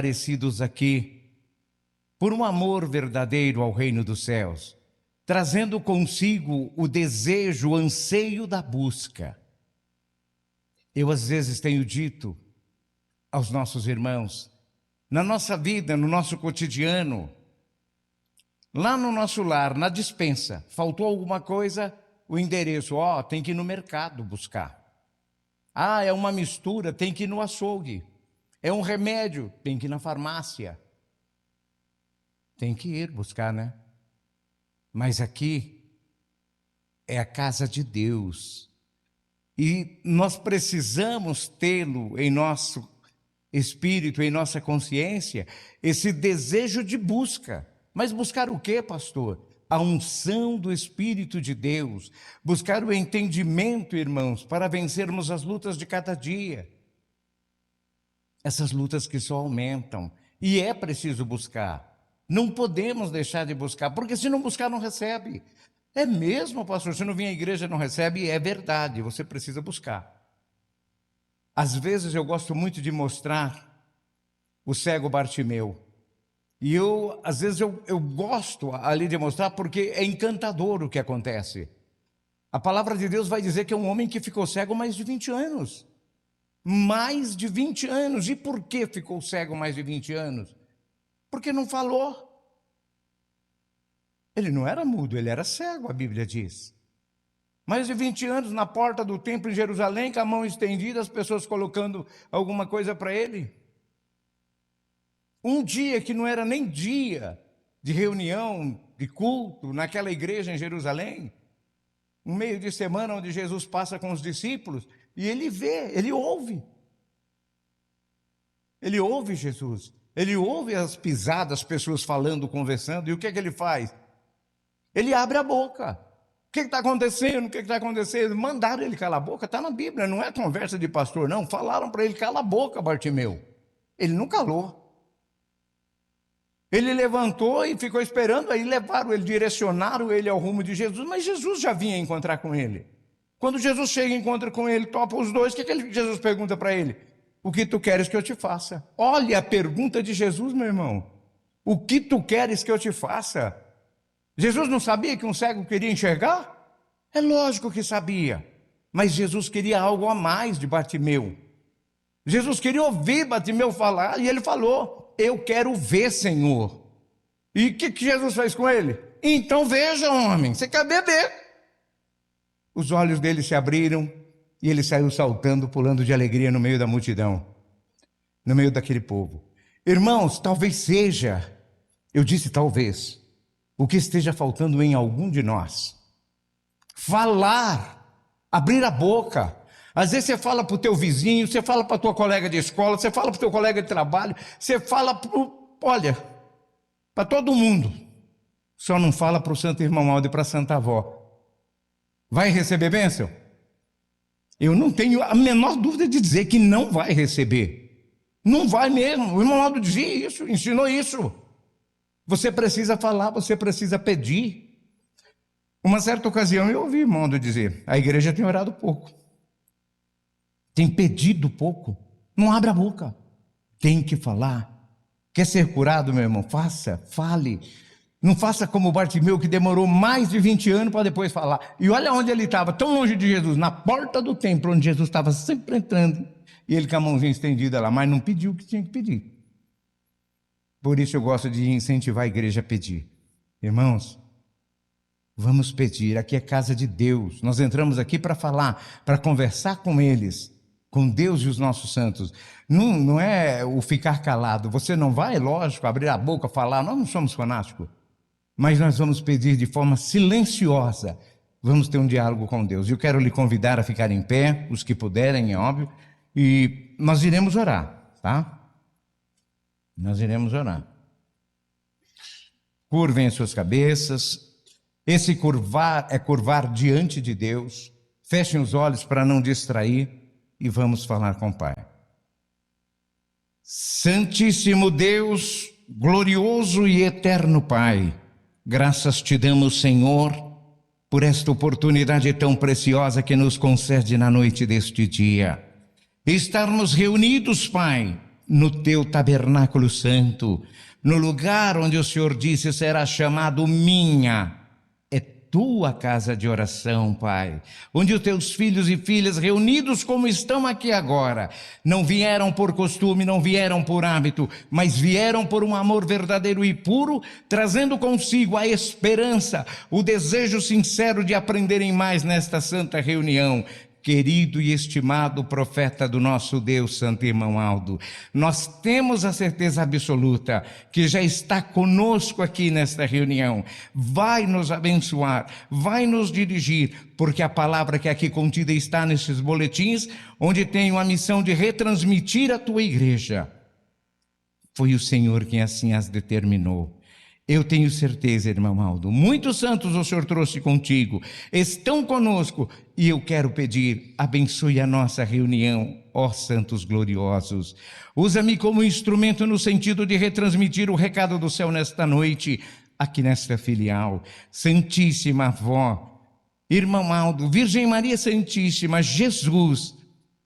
aparecidos aqui por um amor verdadeiro ao reino dos céus, trazendo consigo o desejo, o anseio da busca. Eu às vezes tenho dito aos nossos irmãos, na nossa vida, no nosso cotidiano, lá no nosso lar, na despensa, faltou alguma coisa, o endereço, tem que ir no mercado buscar. É uma mistura, tem que ir no açougue. É um remédio, tem que ir na farmácia. Tem que ir buscar, né? Mas aqui é a casa de Deus. E nós precisamos tê-lo em nosso espírito, em nossa consciência, esse desejo de busca. Mas buscar o quê, pastor? A unção do Espírito de Deus. Buscar o entendimento, irmãos, para vencermos as lutas de cada dia. Essas lutas que só aumentam. E é preciso buscar. Não podemos deixar de buscar, porque se não buscar, não recebe. É mesmo, pastor, se não vir à igreja, não recebe? É verdade, você precisa buscar. Às vezes eu gosto muito de mostrar o cego Bartimeu. E às vezes eu gosto ali de mostrar porque é encantador o que acontece. A palavra de Deus vai dizer que é um homem que ficou cego mais de 20 anos. Mais de 20 anos. E por que ficou cego mais de 20 anos? Porque não falou. Ele não era mudo, ele era cego, a Bíblia diz. Mais de 20 anos na porta do templo em Jerusalém, com a mão estendida, as pessoas colocando alguma coisa para ele. Um dia que não era nem dia de reunião, de culto, naquela igreja em Jerusalém. Um meio de semana onde Jesus passa com os discípulos, e ele vê, ele ouve. Ele ouve Jesus. Ele ouve as pisadas, as pessoas falando, conversando, e o que é que ele faz? Ele abre a boca. O que está acontecendo? O que está acontecendo? Mandaram ele calar a boca, está na Bíblia, não é conversa de pastor, não. Falaram para ele, cala a boca, Bartimeu. Ele não calou. Ele levantou e ficou esperando, aí levaram ele, direcionaram ele ao rumo de Jesus, mas Jesus já vinha encontrar com ele. Quando Jesus chega e encontra com ele, topa os dois, o que Jesus pergunta para ele? O que tu queres que eu te faça? Olha a pergunta de Jesus, meu irmão. O que tu queres que eu te faça? Jesus não sabia que um cego queria enxergar? É lógico que sabia. Mas Jesus queria algo a mais de Bartimeu. Jesus queria ouvir Bartimeu falar e ele falou, eu quero ver, Senhor. E o que Jesus fez com ele? Então veja, homem, você quer beber? Os olhos dele se abriram e ele saiu saltando, pulando de alegria no meio da multidão, no meio daquele povo. Irmãos, talvez seja, eu disse talvez, o que esteja faltando em algum de nós. Falar, abrir a boca. Às vezes você fala para o teu vizinho, você fala para a tua colega de escola, você fala para o teu colega de trabalho, você fala para todo mundo. Só não fala para o santo irmão Aldo e para a santa avó. Vai receber bênção? Eu não tenho a menor dúvida de dizer que não vai receber. Não vai mesmo. O irmão Aldo dizia isso, ensinou isso. Você precisa falar, você precisa pedir. Uma certa ocasião eu ouvi o irmão Aldo dizer, a igreja tem orado pouco. Tem pedido pouco. Não abre a boca. Tem que falar. Quer ser curado, meu irmão? Faça, fale. Não faça como o Bartimeu, que demorou mais de 20 anos para depois falar. E olha onde ele estava, tão longe de Jesus, na porta do templo, onde Jesus estava sempre entrando. E ele com a mãozinha estendida lá, mas não pediu o que tinha que pedir. Por isso eu gosto de incentivar a igreja a pedir. Irmãos, vamos pedir. Aqui é casa de Deus. Nós entramos aqui para falar, para conversar com eles, com Deus e os nossos santos. Não é o ficar calado. Você não vai, lógico, abrir a boca, falar. Nós não somos fanáticos. Mas nós vamos pedir de forma silenciosa. Vamos ter um diálogo com Deus. Eu quero lhe convidar a ficar em pé, os que puderem, é óbvio. E nós iremos orar, tá? Nós iremos orar. Curvem as suas cabeças. Esse curvar é curvar diante de Deus. Fechem os olhos para não distrair e vamos falar com o Pai. Santíssimo Deus, glorioso e eterno Pai, graças te damos, Senhor, por esta oportunidade tão preciosa que nos concede na noite deste dia. Estarmos reunidos, Pai, no teu tabernáculo santo, no lugar onde o Senhor disse será chamado minha. É tua casa de oração, Pai, onde os teus filhos e filhas reunidos como estão aqui agora, não vieram por costume, não vieram por hábito, mas vieram por um amor verdadeiro e puro, trazendo consigo a esperança, o desejo sincero de aprenderem mais nesta santa reunião. Querido e estimado profeta do nosso Deus, Santo Irmão Aldo, nós temos a certeza absoluta que já está conosco aqui nesta reunião, vai nos abençoar, vai nos dirigir, porque a palavra que aqui contida está nesses boletins, onde tenho a missão de retransmitir a tua igreja. Foi o Senhor quem assim as determinou. Eu tenho certeza, irmão Aldo, muitos santos o Senhor trouxe contigo, estão conosco, e eu quero pedir, abençoe a nossa reunião, ó santos gloriosos. Usa-me como instrumento no sentido de retransmitir o recado do céu nesta noite, aqui nesta filial. Santíssima Avó, irmão Aldo, Virgem Maria Santíssima, Jesus,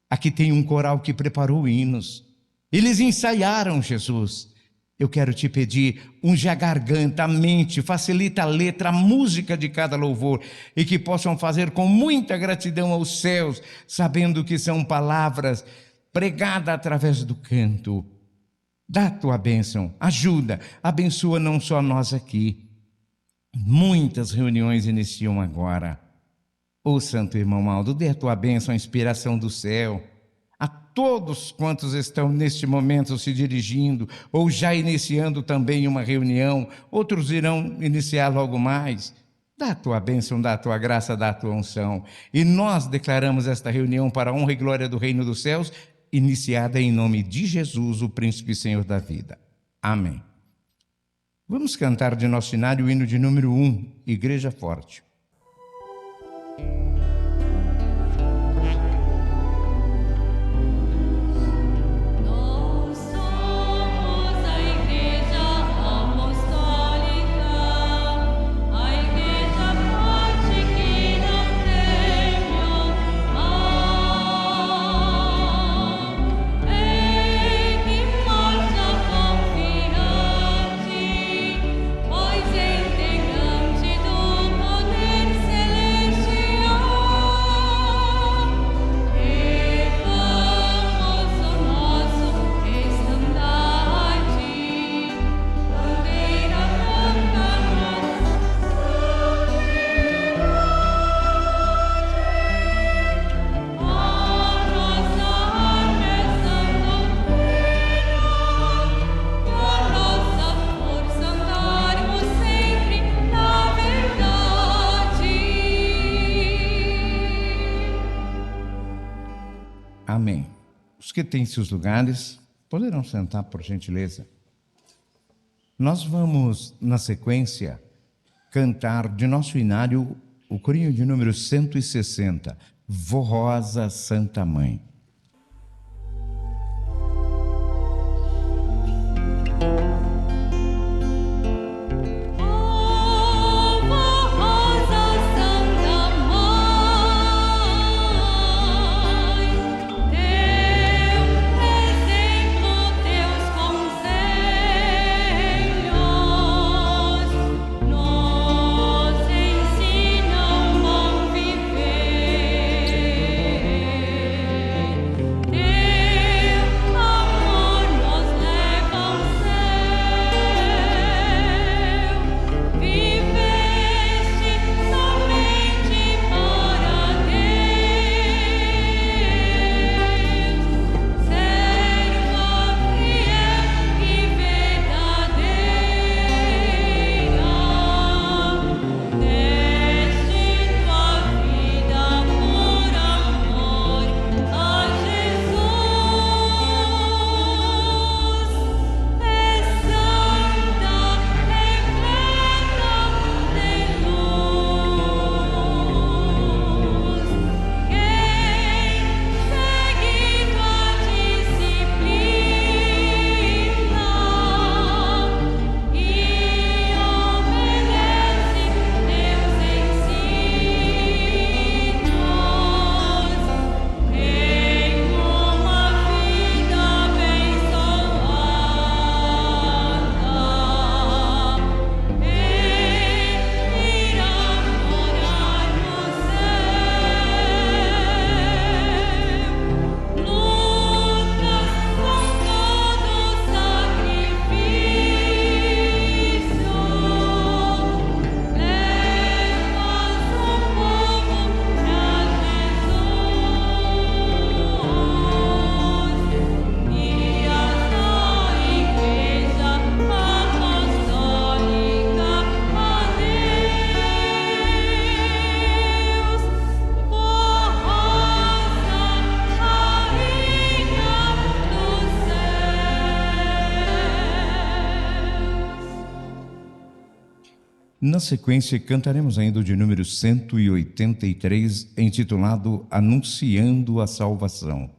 aqui tem um coral que preparou hinos, eles ensaiaram Jesus. Eu quero te pedir, unge a garganta, a mente, facilita a letra, a música de cada louvor, e que possam fazer com muita gratidão aos céus, sabendo que são palavras pregadas através do canto. Dá a tua bênção, ajuda, abençoa não só nós aqui. Muitas reuniões iniciam agora. Ô Santo Irmão Aldo, dê a tua bênção, a inspiração do céu. A todos quantos estão neste momento se dirigindo ou já iniciando também uma reunião, outros irão iniciar logo mais. Dá a tua bênção, dá a tua graça, dá a tua unção. E nós declaramos esta reunião para a honra e glória do reino dos céus, iniciada em nome de Jesus, o príncipe e Senhor da vida. Amém. Vamos cantar de nosso cenário o hino de número 1, Igreja Forte. Amém. Os que têm seus lugares, poderão sentar, por gentileza. Nós vamos, na sequência, cantar de nosso inário o corinho de número 160, Vó Rosa, Santa Mãe. Na sequência, cantaremos ainda o de número 183, intitulado Anunciando a Salvação.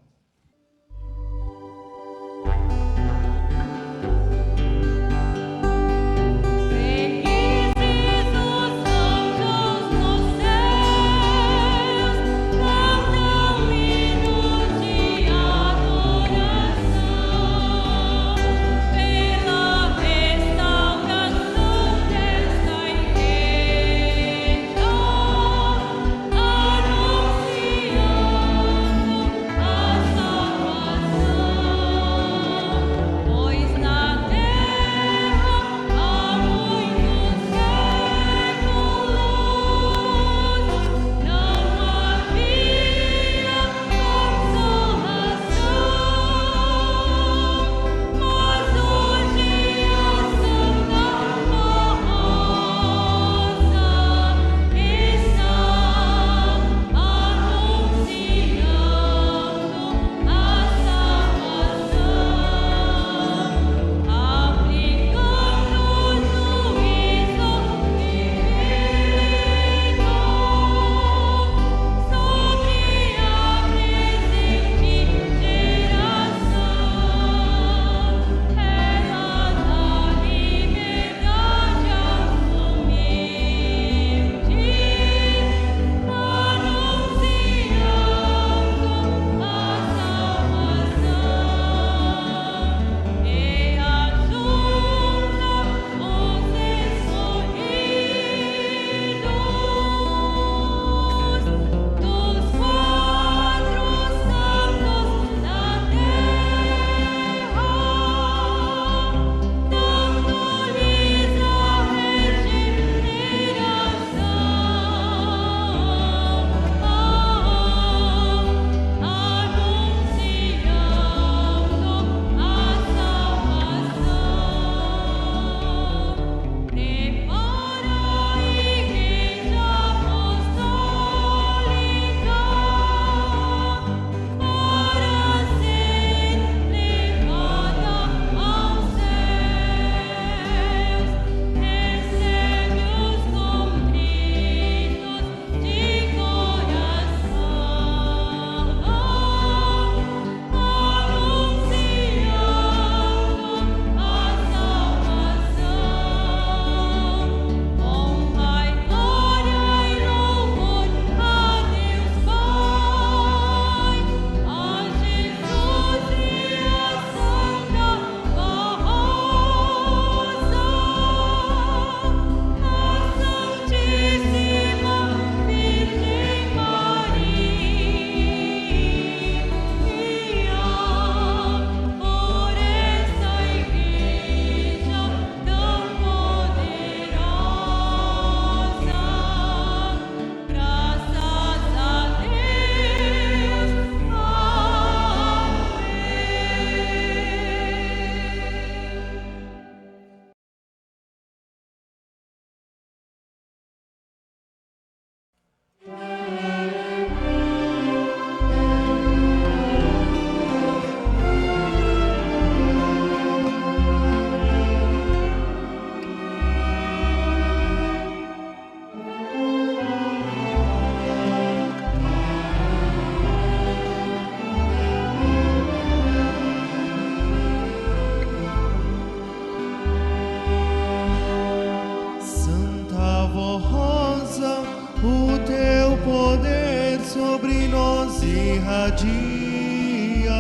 irradia,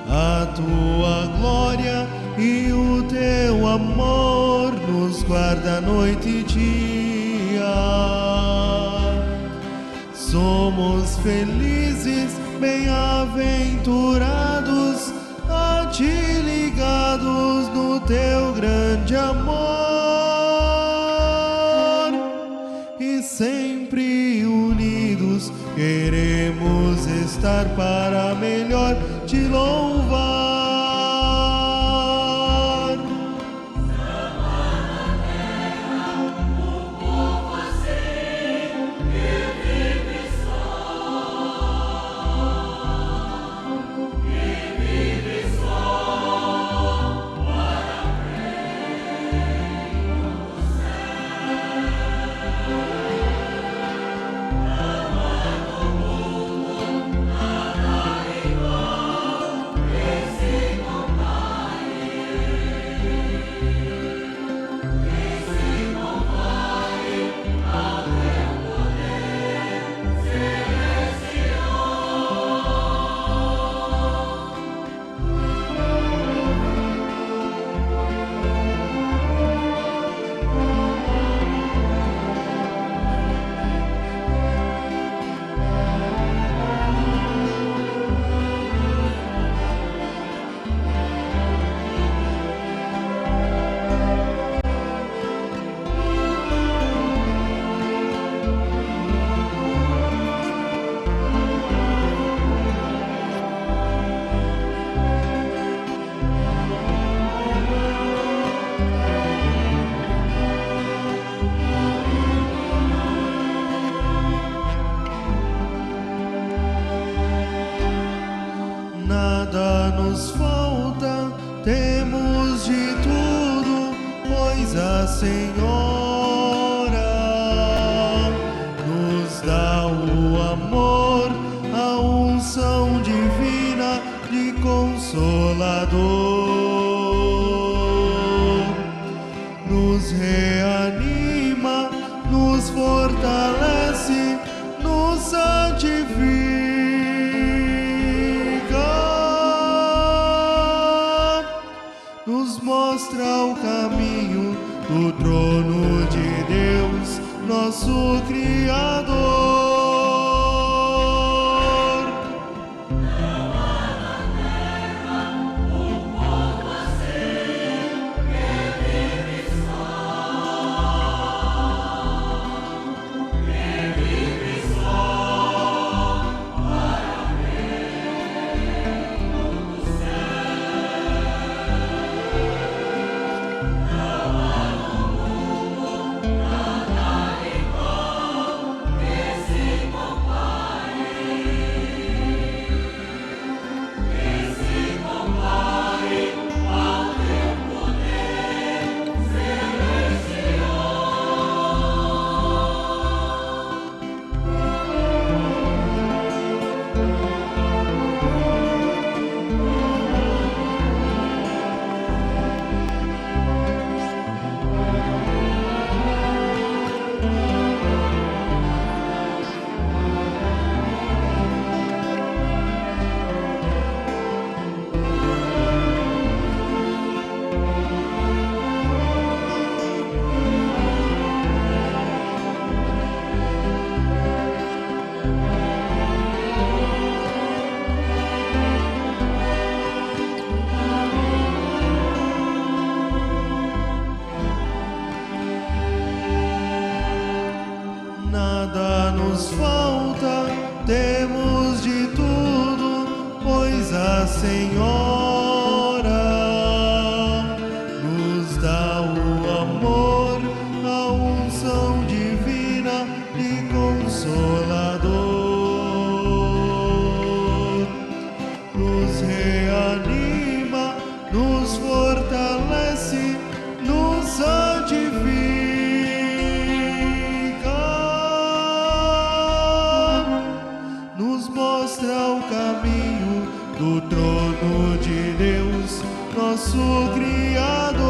a tua glória e o teu amor nos guarda noite e dia. Somos felizes, bem-aventurados, a ti ligados no teu grande amor, e sempre unidos queremos estar para melhor te louvar. pois a Senhora nos dá o amor, a unção divina de Consolador. Nos reanima, nos fortalece, nos santifica, nos mostra o caminho do trono de Deus, nosso Criador. Nada nos falta, temos de tudo, pois a Senhora nos dá o amor, a unção divina de Consolador. Nos reanima, nos fortalece, nos santifica, nos mostra o caminho do trono de Deus, nosso Criador.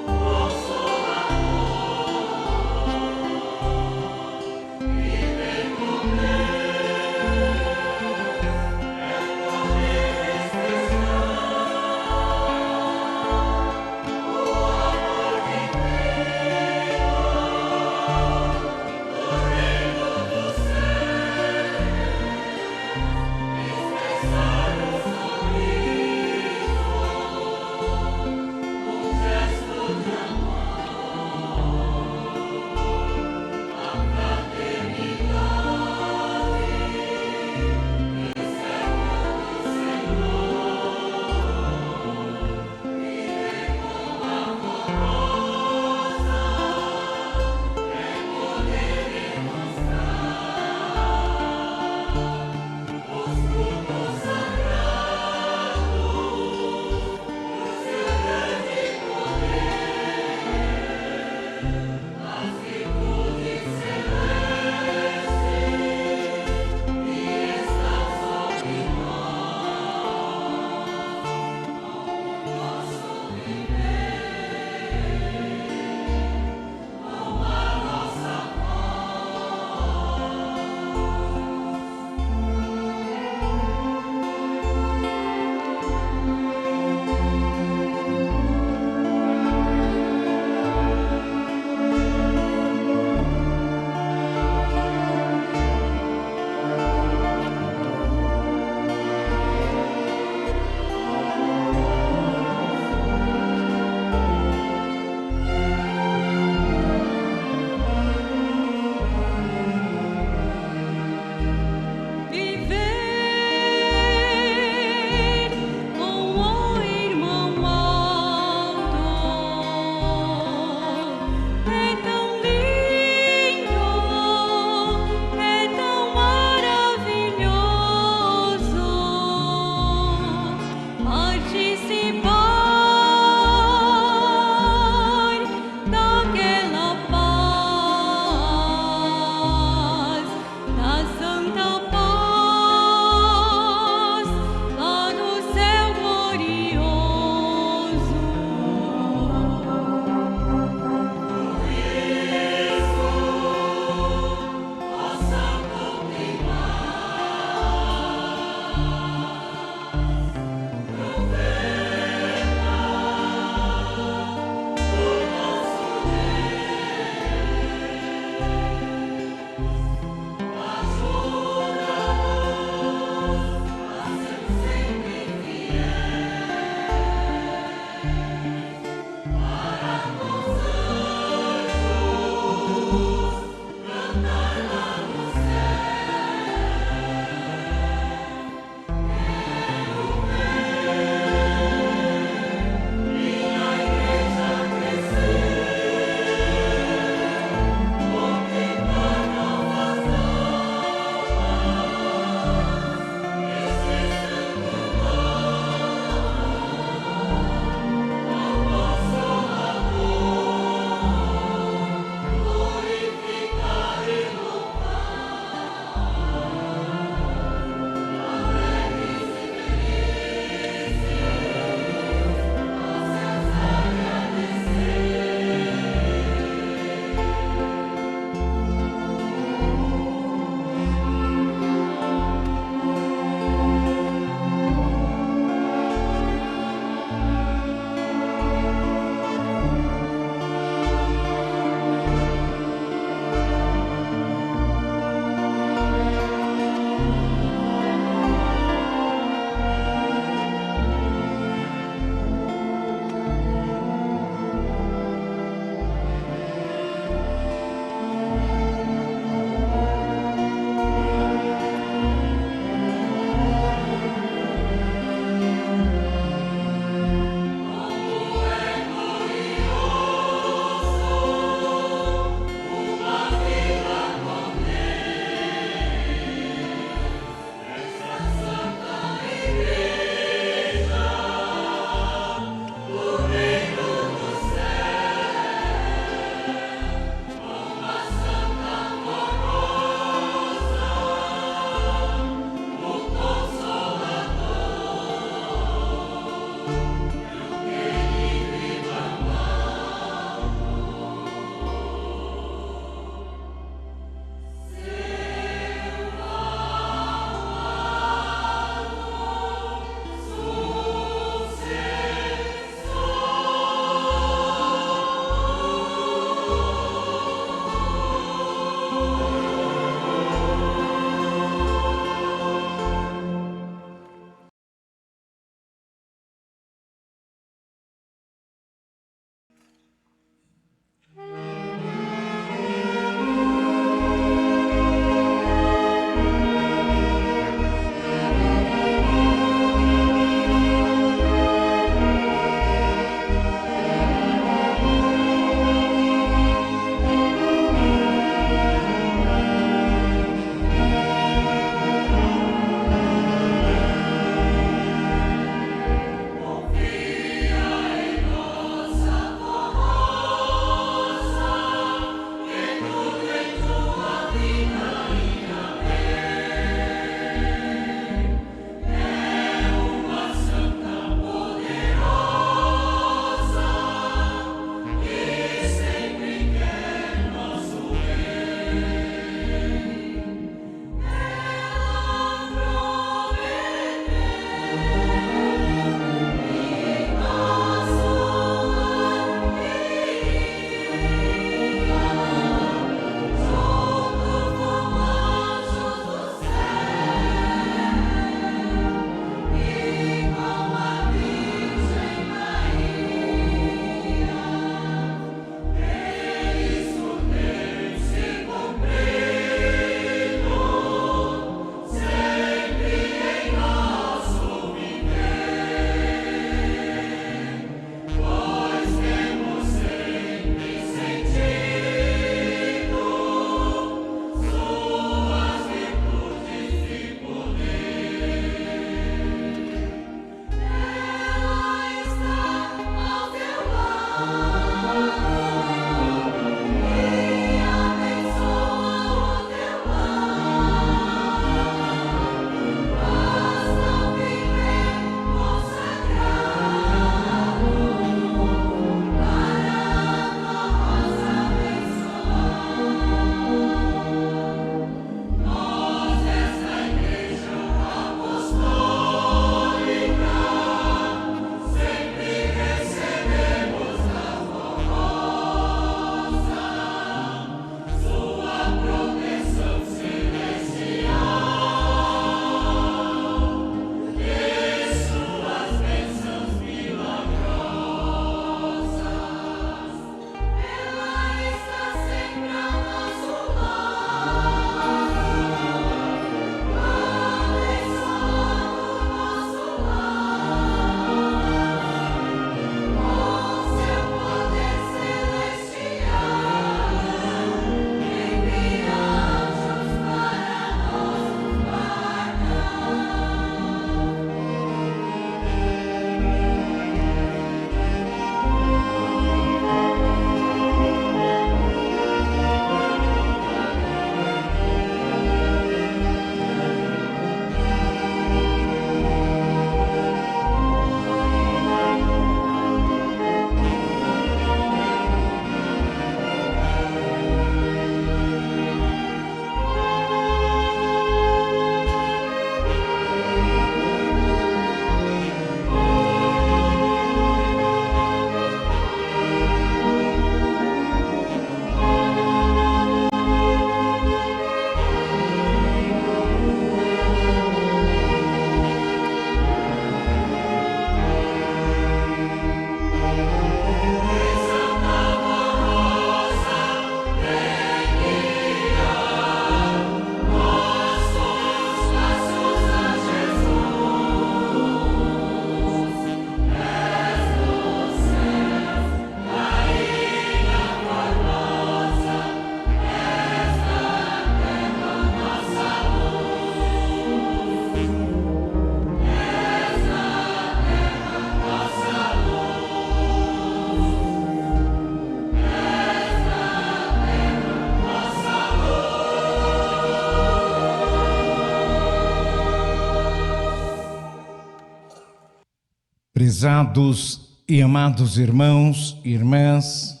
Prezados e amados irmãos, irmãs,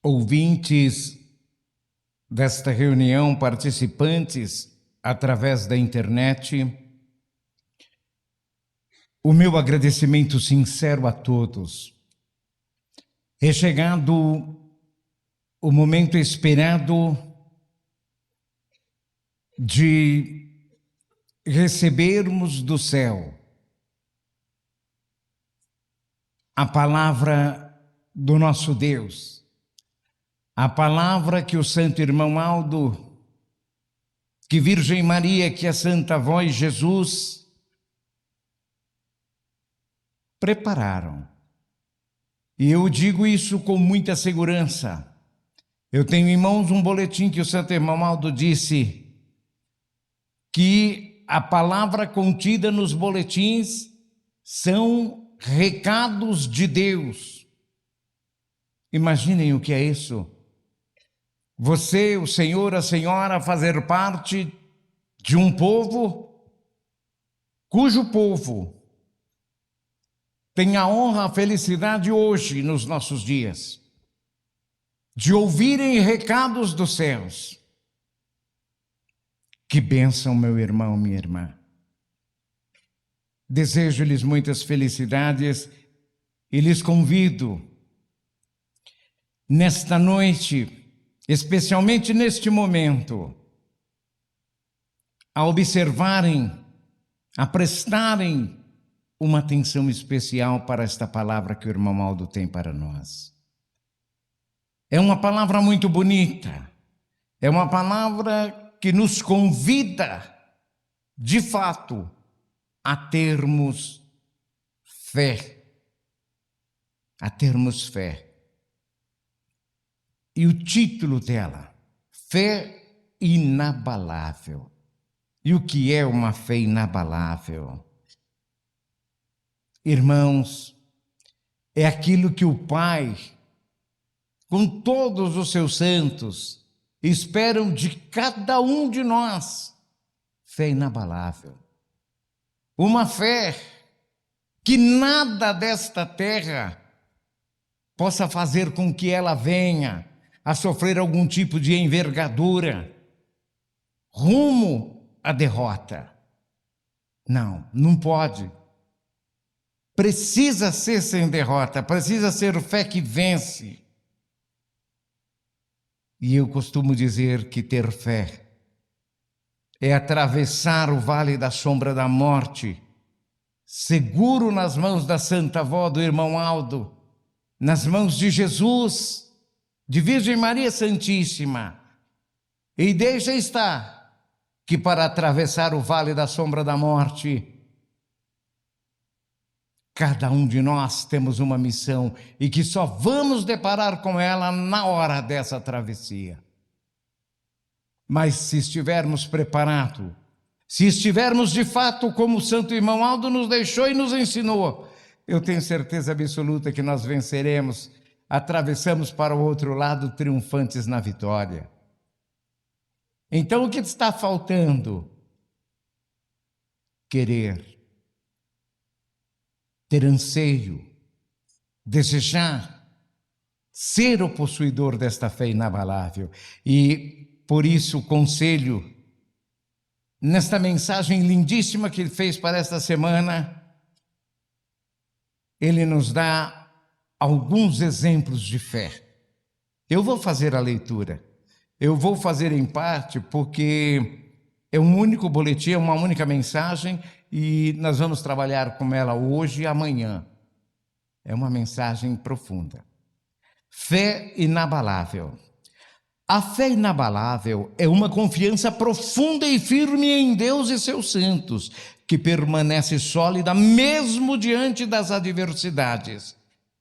ouvintes desta reunião, participantes através da internet, o meu agradecimento sincero a todos. É chegado o momento esperado de recebermos do céu a palavra do nosso Deus, a palavra que o santo irmão Aldo, que Virgem Maria, que a Santa Voz Jesus prepararam. E eu digo isso com muita segurança. Eu tenho em mãos um boletim que o santo irmão Aldo disse que a palavra contida nos boletins são recados de Deus. Imaginem o que é isso. Você, o senhor, a senhora, fazer parte de um povo cujo povo tem a honra, a felicidade hoje, nos nossos dias, de ouvirem recados dos céus. Que bênção, meu irmão, minha irmã. Desejo-lhes muitas felicidades e lhes convido, nesta noite, especialmente neste momento, a observarem, a prestarem uma atenção especial para esta palavra que o irmão Aldo tem para nós. É uma palavra muito bonita, é uma palavra que nos convida, de fato, a termos fé. A termos fé. E o título dela, Fé Inabalável. E o que é uma fé inabalável? Irmãos, é aquilo que o Pai, com todos os seus santos, esperam de cada um de nós. Fé inabalável. Uma fé que nada desta terra possa fazer com que ela venha a sofrer algum tipo de envergadura rumo à derrota. Não, não pode. Precisa ser sem derrota, precisa ser fé que vence. E eu costumo dizer que ter fé é atravessar o vale da sombra da morte, seguro nas mãos da Santa Avó do irmão Aldo, nas mãos de Jesus, de Virgem Maria Santíssima. E deixa estar que para atravessar o vale da sombra da morte, cada um de nós temos uma missão e que só vamos deparar com ela na hora dessa travessia. Mas se estivermos preparados, se estivermos de fato como o santo irmão Aldo nos deixou e nos ensinou, eu tenho certeza absoluta que nós venceremos, atravessamos para o outro lado triunfantes na vitória. Então o que está faltando? Querer, ter anseio, desejar, ser o possuidor desta fé inabalável. E por isso, o conselho, nesta mensagem lindíssima que ele fez para esta semana, ele nos dá alguns exemplos de fé. Eu vou fazer a leitura. Eu vou fazer em parte porque é um único boletim, é uma única mensagem e nós vamos trabalhar com ela hoje e amanhã. É uma mensagem profunda. Fé inabalável. A fé inabalável é uma confiança profunda e firme em Deus e seus santos, que permanece sólida mesmo diante das adversidades.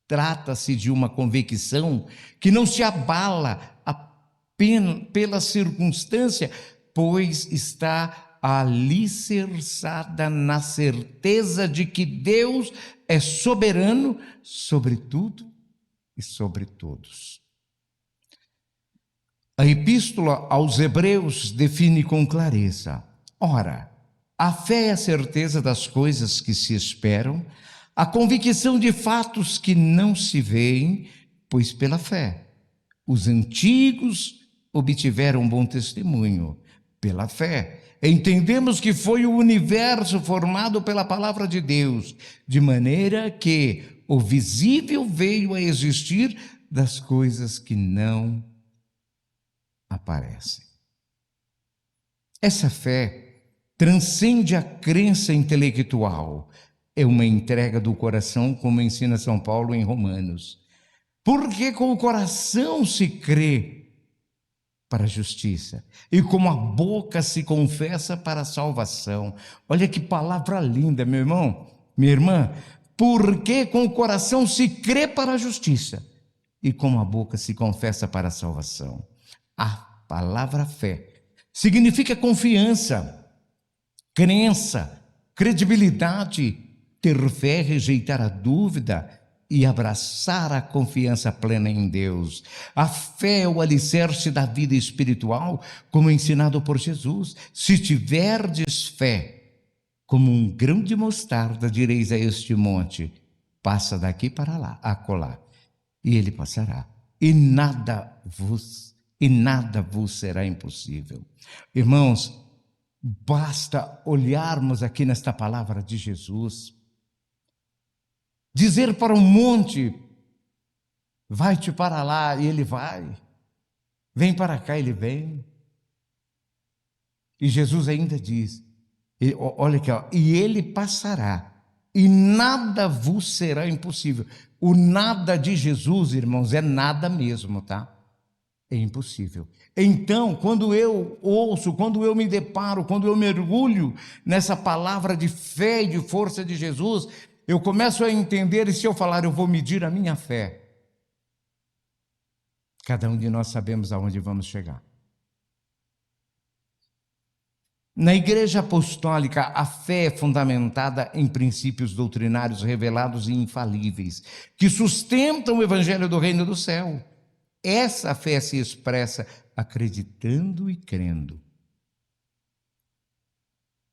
Trata-se de uma convicção que não se abala apenas pela circunstância, pois está alicerçada na certeza de que Deus é soberano sobre tudo e sobre todos. A Epístola aos Hebreus define com clareza: ora, A fé é a certeza das coisas que se esperam, a convicção de fatos que não se veem, pois pela fé os antigos obtiveram bom testemunho. Pela fé entendemos que foi o universo formado pela palavra de Deus, de maneira que o visível veio a existir das coisas que não aparecem. Essa fé transcende a crença intelectual, é uma entrega do coração, como ensina São Paulo em Romanos. Porque com o coração se crê para a justiça, e com a boca se confessa para a salvação. Olha que palavra linda, meu irmão, minha irmã. Porque com o coração se crê para a justiça, e com a boca se confessa para a salvação. A palavra fé significa confiança, crença, credibilidade. Ter fé, rejeitar a dúvida e abraçar a confiança plena em Deus. A fé é o alicerce da vida espiritual, como ensinado por Jesus. Se tiverdes fé, como um grão de mostarda, direis a este monte: passa daqui para lá, acolá, e ele passará. E nada vos será impossível. Irmãos, basta olharmos aqui nesta palavra de Jesus, dizer para um monte: vai-te para lá, e ele vai. Vem para cá, ele vem. E Jesus ainda diz, olha aqui, e ele passará, e nada vos será impossível. O nada de Jesus, irmãos, é nada mesmo, tá? É impossível. Então, quando eu ouço, quando eu me deparo, quando eu mergulho nessa palavra de fé e de força de Jesus, eu começo a entender, e se eu falar, eu vou medir a minha fé. Cada um de nós sabemos aonde vamos chegar. Na Igreja Apostólica, a fé é fundamentada em princípios doutrinários revelados e infalíveis, que sustentam o Evangelho do Reino do Céu. Essa fé se expressa acreditando e crendo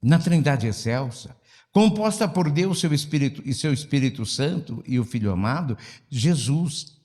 na Trindade excelsa, composta por Deus, seu Espírito e seu Espírito Santo e o Filho amado, Jesus.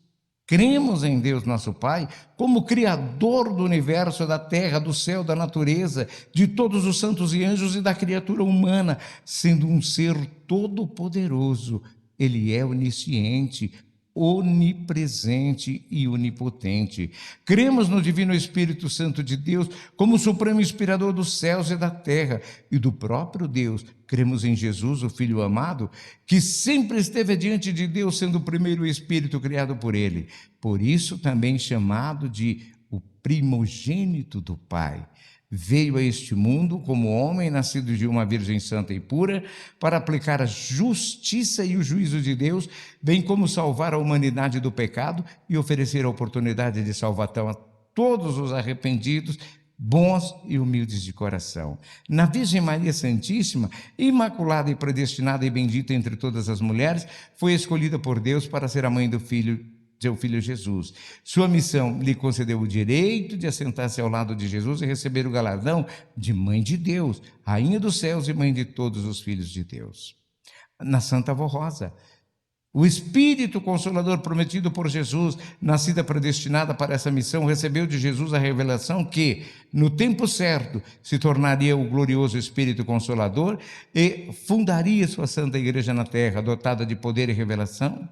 Cremos em Deus nosso Pai como Criador do universo, da terra, do céu, da natureza, de todos os santos e anjos e da criatura humana, sendo um ser todo-poderoso. Ele é onisciente, onipresente e onipotente. Cremos no Divino Espírito Santo de Deus como Supremo Inspirador dos céus e da terra e do próprio Deus. Cremos em Jesus, o Filho amado, que sempre esteve diante de Deus, sendo o primeiro Espírito criado por Ele. Por isso também chamado de o primogênito do Pai. Veio a este mundo como homem, nascido de uma virgem santa e pura, para aplicar a justiça e o juízo de Deus, bem como salvar a humanidade do pecado e oferecer a oportunidade de salvação a todos os arrependidos, bons e humildes de coração. Na Virgem Maria Santíssima, imaculada e predestinada e bendita entre todas as mulheres, foi escolhida por Deus para ser a mãe do seu filho Jesus. Sua missão lhe concedeu o direito de assentar-se ao lado de Jesus e receber o galardão de Mãe de Deus, Rainha dos céus e Mãe de todos os filhos de Deus. Na Santa Avó Rosa, o Espírito Consolador prometido por Jesus, nascida predestinada para essa missão, recebeu de Jesus a revelação que, no tempo certo, se tornaria o glorioso Espírito Consolador e fundaria sua Santa Igreja na terra, dotada de poder e revelação,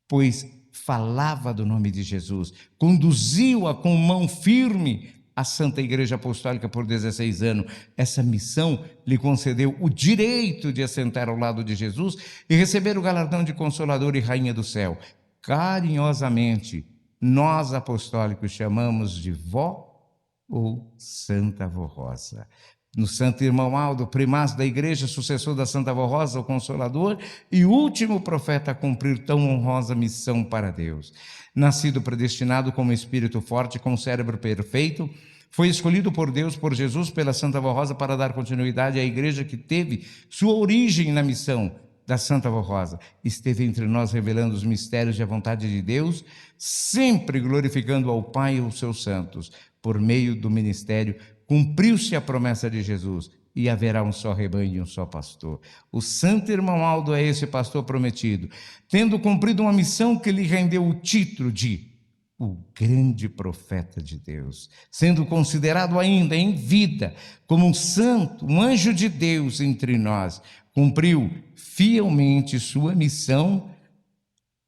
pois falava do nome de Jesus, conduziu-a com mão firme à Santa Igreja Apostólica por 16 anos. Essa missão lhe concedeu o direito de assentar ao lado de Jesus e receber o galardão de Consolador e Rainha do Céu. Carinhosamente, nós apostólicos chamamos de vó ou Santa Avó Rosa. No Santo Irmão Aldo, primaz da Igreja, sucessor da Santa Avó Rosa, o Consolador, e último profeta a cumprir tão honrosa missão para Deus. Nascido predestinado como espírito forte, com cérebro perfeito, foi escolhido por Deus, por Jesus, pela Santa Avó Rosa, para dar continuidade à Igreja que teve sua origem na missão da Santa Avó Rosa. Esteve entre nós revelando os mistérios e a vontade de Deus, sempre glorificando ao Pai e aos seus santos. Por meio do ministério, cumpriu-se a promessa de Jesus: e haverá um só rebanho e um só pastor. O santo irmão Aldo é esse pastor prometido, tendo cumprido uma missão que lhe rendeu o título de o grande profeta de Deus, sendo considerado ainda em vida como um santo, um anjo de Deus entre nós, cumpriu fielmente sua missão,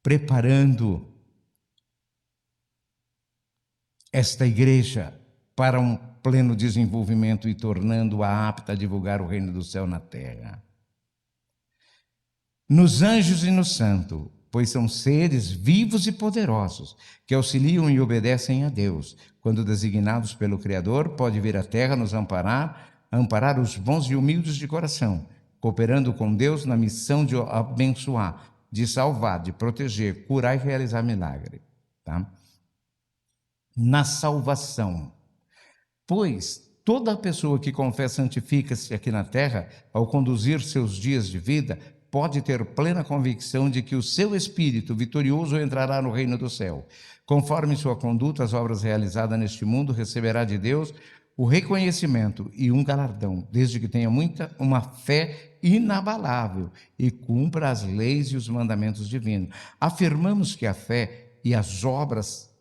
preparando esta igreja para um pleno desenvolvimento e tornando-a apta a divulgar o reino do céu na terra. Nos anjos e no santo, pois são seres vivos e poderosos, que auxiliam e obedecem a Deus. Quando designados pelo Criador, pode vir à terra nos amparar os bons e humildes de coração, cooperando com Deus na missão de abençoar, de salvar, de proteger, curar e realizar milagre. Tá? Na salvação. Pois toda pessoa que confessa santifica-se aqui na terra, ao conduzir seus dias de vida, pode ter plena convicção de que o seu espírito vitorioso entrará no reino do céu. Conforme sua conduta, as obras realizadas neste mundo, receberá de Deus o reconhecimento e um galardão, desde que tenha uma fé inabalável e cumpra as leis e os mandamentos divinos. Afirmamos que a fé e as obras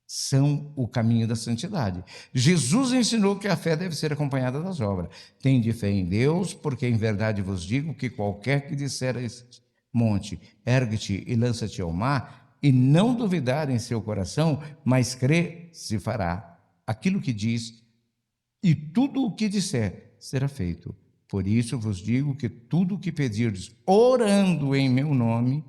são o caminho da santidade. Jesus ensinou que a fé deve ser acompanhada das obras. Tende fé em Deus, porque em verdade vos digo que qualquer que disser a este monte, ergue-te e lança-te ao mar, e não duvidar em seu coração, mas crê, se fará aquilo que diz, e tudo o que disser será feito. Por isso vos digo que tudo o que pedirdes, orando em meu nome,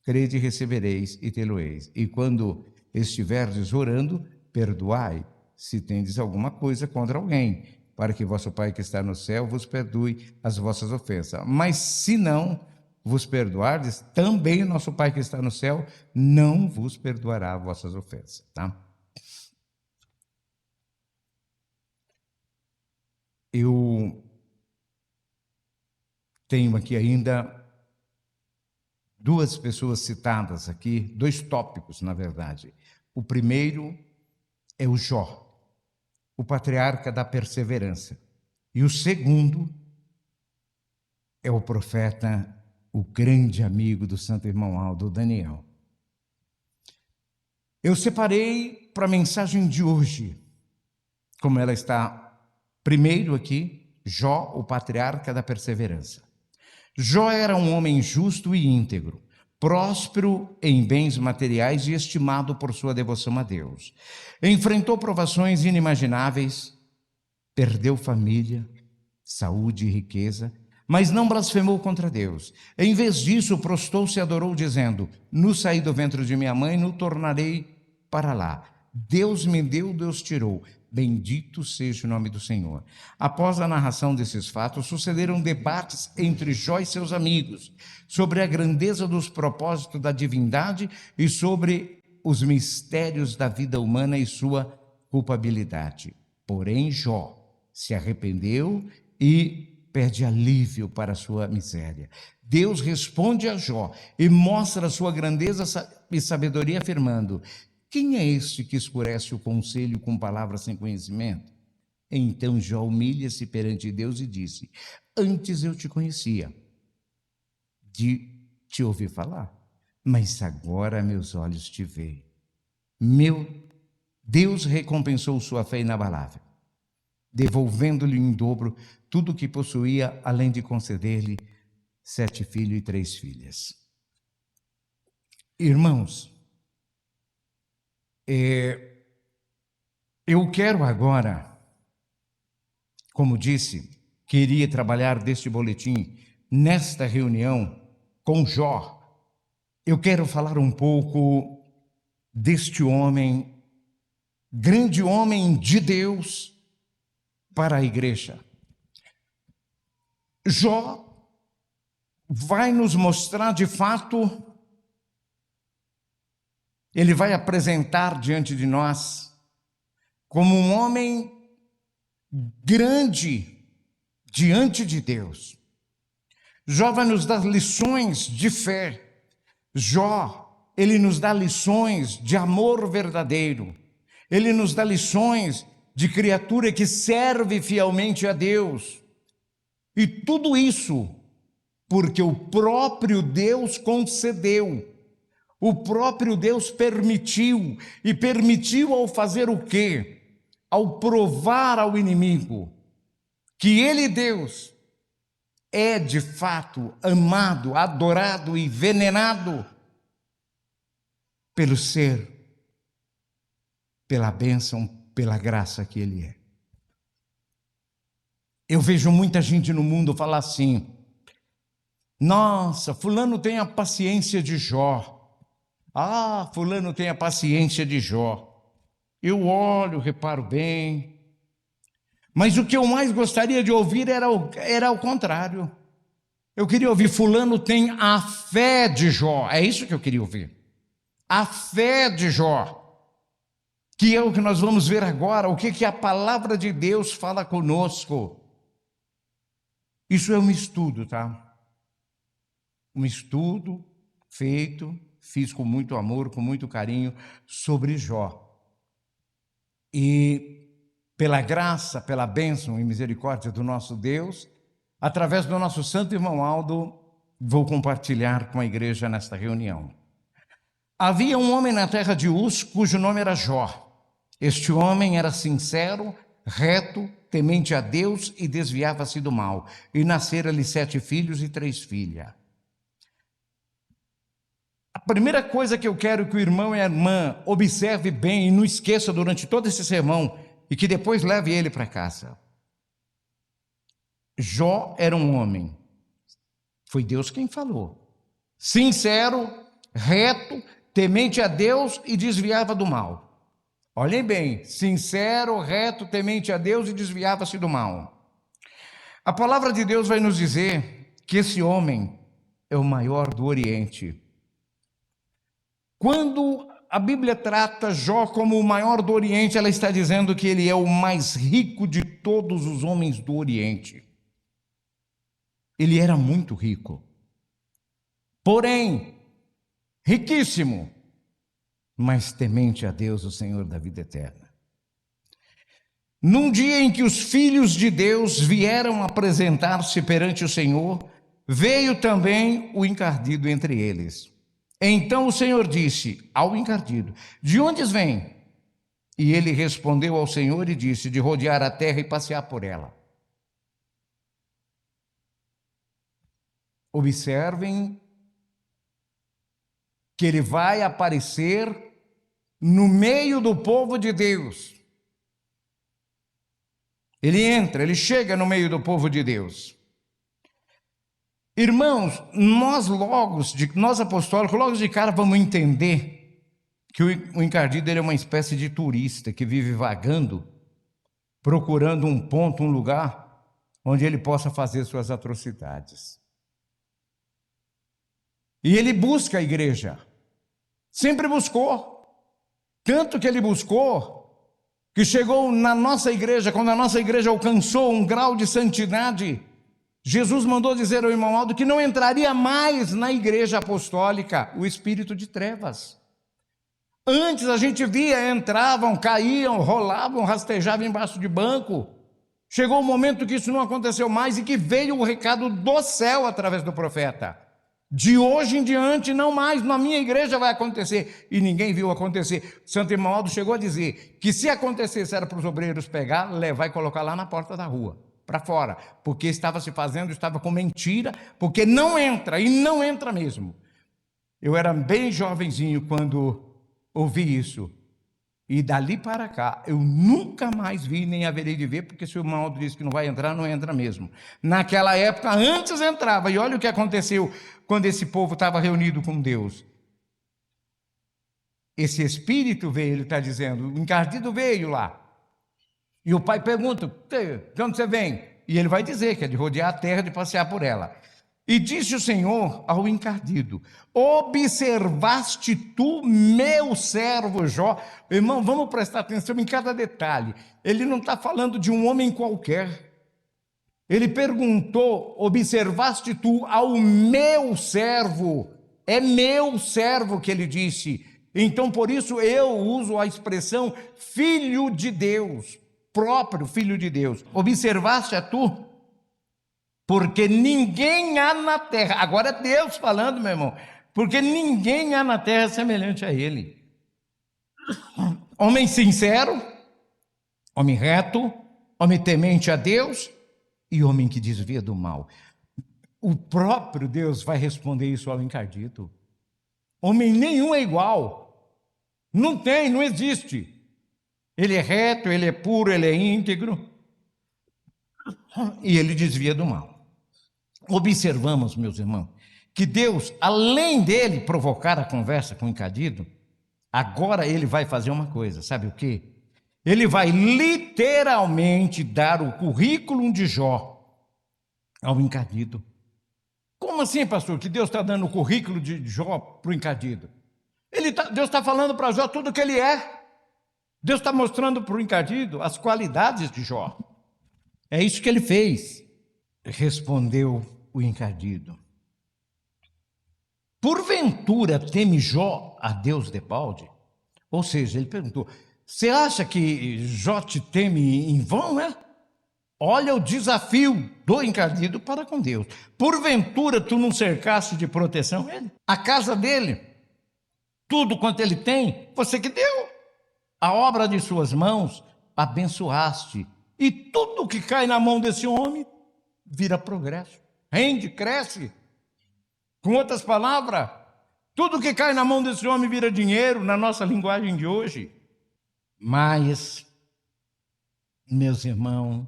crede e recebereis e tê-lo-eis. E quando estiverdes orando, perdoai, se tendes alguma coisa contra alguém, para que vosso Pai que está no céu vos perdoe as vossas ofensas. Mas se não vos perdoardes, também nosso Pai que está no céu não vos perdoará as vossas ofensas. Tá? Eu tenho aqui ainda duas pessoas citadas aqui, dois tópicos, na verdade. O primeiro é o Jó, o patriarca da perseverança. E o segundo é o profeta, o grande amigo do santo irmão Aldo, Daniel. Eu separei para a mensagem de hoje, como ela está primeiro aqui, Jó, o patriarca da perseverança. Jó era um homem justo e íntegro, próspero em bens materiais e estimado por sua devoção a Deus. Enfrentou provações inimagináveis, perdeu família, saúde e riqueza, mas não blasfemou contra Deus. Em vez disso, prostrou-se e adorou, dizendo: no saí do ventre de minha mãe, no tornarei para lá. Deus me deu, Deus tirou. Bendito seja o nome do Senhor. Após a narração desses fatos, sucederam debates entre Jó e seus amigos sobre a grandeza dos propósitos da divindade e sobre os mistérios da vida humana e sua culpabilidade. Porém, Jó se arrependeu e pede alívio para a sua miséria. Deus responde a Jó e mostra a sua grandeza e sabedoria, afirmando: quem é este que escurece o conselho com palavras sem conhecimento? Então Jó humilha-se perante Deus e disse: antes eu te conhecia, de te ouvir falar, mas agora meus olhos te veem. Deus recompensou sua fé inabalável, devolvendo-lhe em dobro tudo o que possuía, além de conceder-lhe 7 filhos e 3 filhas. Irmãos, eu quero agora, como disse, queria trabalhar deste boletim nesta reunião com Jó. Eu quero falar um pouco deste homem, grande homem de Deus para a igreja. Jó vai nos mostrar de fato, ele vai apresentar diante de nós como um homem grande diante de Deus. Jó vai nos dar lições de fé. Jó, ele nos dá lições de amor verdadeiro. Ele nos dá lições de criatura que serve fielmente a Deus. E tudo isso porque o próprio Deus concedeu, o próprio Deus permitiu, e permitiu ao fazer o quê? Ao provar ao inimigo que ele, Deus, é de fato amado, adorado e venerado pelo ser, pela bênção, pela graça que ele é. Eu vejo muita gente no mundo falar assim: nossa, fulano tem a paciência de Jó. Ah, fulano tem a paciência de Jó. Eu olho, reparo bem. Mas o que eu mais gostaria de ouvir era o contrário. Eu queria ouvir: fulano tem a fé de Jó. É isso que eu queria ouvir. A fé de Jó. Que é o que nós vamos ver agora, o que a palavra de Deus fala conosco. Isso é um estudo, tá? Um estudo feito, fiz com muito amor, com muito carinho, sobre Jó. E pela graça, pela bênção e misericórdia do nosso Deus, através do nosso santo irmão Aldo, vou compartilhar com a igreja nesta reunião. Havia um homem na terra de Uz, cujo nome era Jó. Este homem era sincero, reto, temente a Deus e desviava-se do mal. E nasceram-lhe 7 filhos e 3 filhas. A primeira coisa que eu quero que o irmão e a irmã observe bem e não esqueça durante todo esse sermão, e que depois leve ele para casa. Jó era um homem, foi Deus quem falou, sincero, reto, temente a Deus e desviava do mal. Olhem bem, sincero, reto, temente a Deus e desviava-se do mal. A palavra de Deus vai nos dizer que esse homem é o maior do Oriente. Quando a Bíblia trata Jó como o maior do Oriente, ela está dizendo que ele é o mais rico de todos os homens do Oriente. Ele era muito rico, porém, riquíssimo, mas temente a Deus, o Senhor da vida eterna. Num dia em que os filhos de Deus vieram apresentar-se perante o Senhor, veio também o encardido entre eles. Então o Senhor disse ao encardido: de onde vem? E ele respondeu ao Senhor e disse: de rodear a terra e passear por ela. Observem que ele vai aparecer no meio do povo de Deus. Ele entra, ele chega no meio do povo de Deus. Irmãos, nós apostólicos, logo de cara vamos entender que o encardido ele é uma espécie de turista que vive vagando, procurando um ponto, um lugar onde ele possa fazer suas atrocidades. E ele busca a igreja, sempre buscou, tanto que ele buscou, que chegou na nossa igreja, quando a nossa igreja alcançou um grau de santidade, Jesus mandou dizer ao irmão Aldo que não entraria mais na igreja apostólica o espírito de trevas. Antes a gente via, entravam, caíam, rolavam, rastejavam embaixo de banco. Chegou o momento que isso não aconteceu mais e que veio o recado do céu através do profeta. De hoje em diante, não mais, na minha igreja vai acontecer. E ninguém viu acontecer. Santo irmão Aldo chegou a dizer que se acontecesse era para os obreiros pegar, levar e colocar lá na porta da rua, para fora, porque estava se fazendo, estava com mentira, porque não entra, e não entra mesmo. Eu era bem jovenzinho quando ouvi isso, e dali para cá, eu nunca mais vi, nem haverei de ver, porque se o irmão Aldo disse que não vai entrar, não entra mesmo. Naquela época, antes entrava, e olha o que aconteceu quando esse povo estava reunido com Deus. Esse espírito veio, ele está dizendo, o encardido veio lá. E o pai pergunta: de onde você vem? E ele vai dizer que é de rodear a terra, de passear por ela. E disse o Senhor ao encardido: observaste tu, meu servo Jó? Irmão, vamos prestar atenção em cada detalhe. Ele não está falando de um homem qualquer. Ele perguntou: observaste tu ao meu servo? É meu servo que ele disse. Então, por isso eu uso a expressão filho de Deus, próprio filho de Deus. Observaste a tu? Porque ninguém há na terra, agora é Deus falando, meu irmão, porque ninguém há na terra semelhante a ele. Homem sincero, homem reto, homem temente a Deus e homem que desvia do mal. O próprio Deus vai responder isso ao encardido. Homem nenhum é igual. Não tem, não existe. Ele é reto, ele é puro, ele é íntegro. E ele desvia do mal. Observamos, meus irmãos, que Deus, além dele provocar a conversa com o encadido, agora ele vai fazer uma coisa, sabe o quê? Ele vai literalmente dar o currículo de Jó ao encadido. Como assim, pastor, que Deus está dando o currículo de Jó para o encadido? Deus está falando para Jó tudo o que ele é. Deus está mostrando para o encadido as qualidades de Jó. É isso que ele fez. Respondeu o encadido: porventura teme Jó a Deus debalde? Ou seja, ele perguntou: você acha que Jó te teme em vão, é? Olha o desafio do encadido para com Deus. Porventura tu não cercaste de proteção ele? A casa dele, tudo quanto ele tem, você que deu. A obra de suas mãos abençoaste. E tudo que cai na mão desse homem vira progresso. Rende, cresce. Com outras palavras, tudo que cai na mão desse homem vira dinheiro, na nossa linguagem de hoje. Mas, meus irmãos,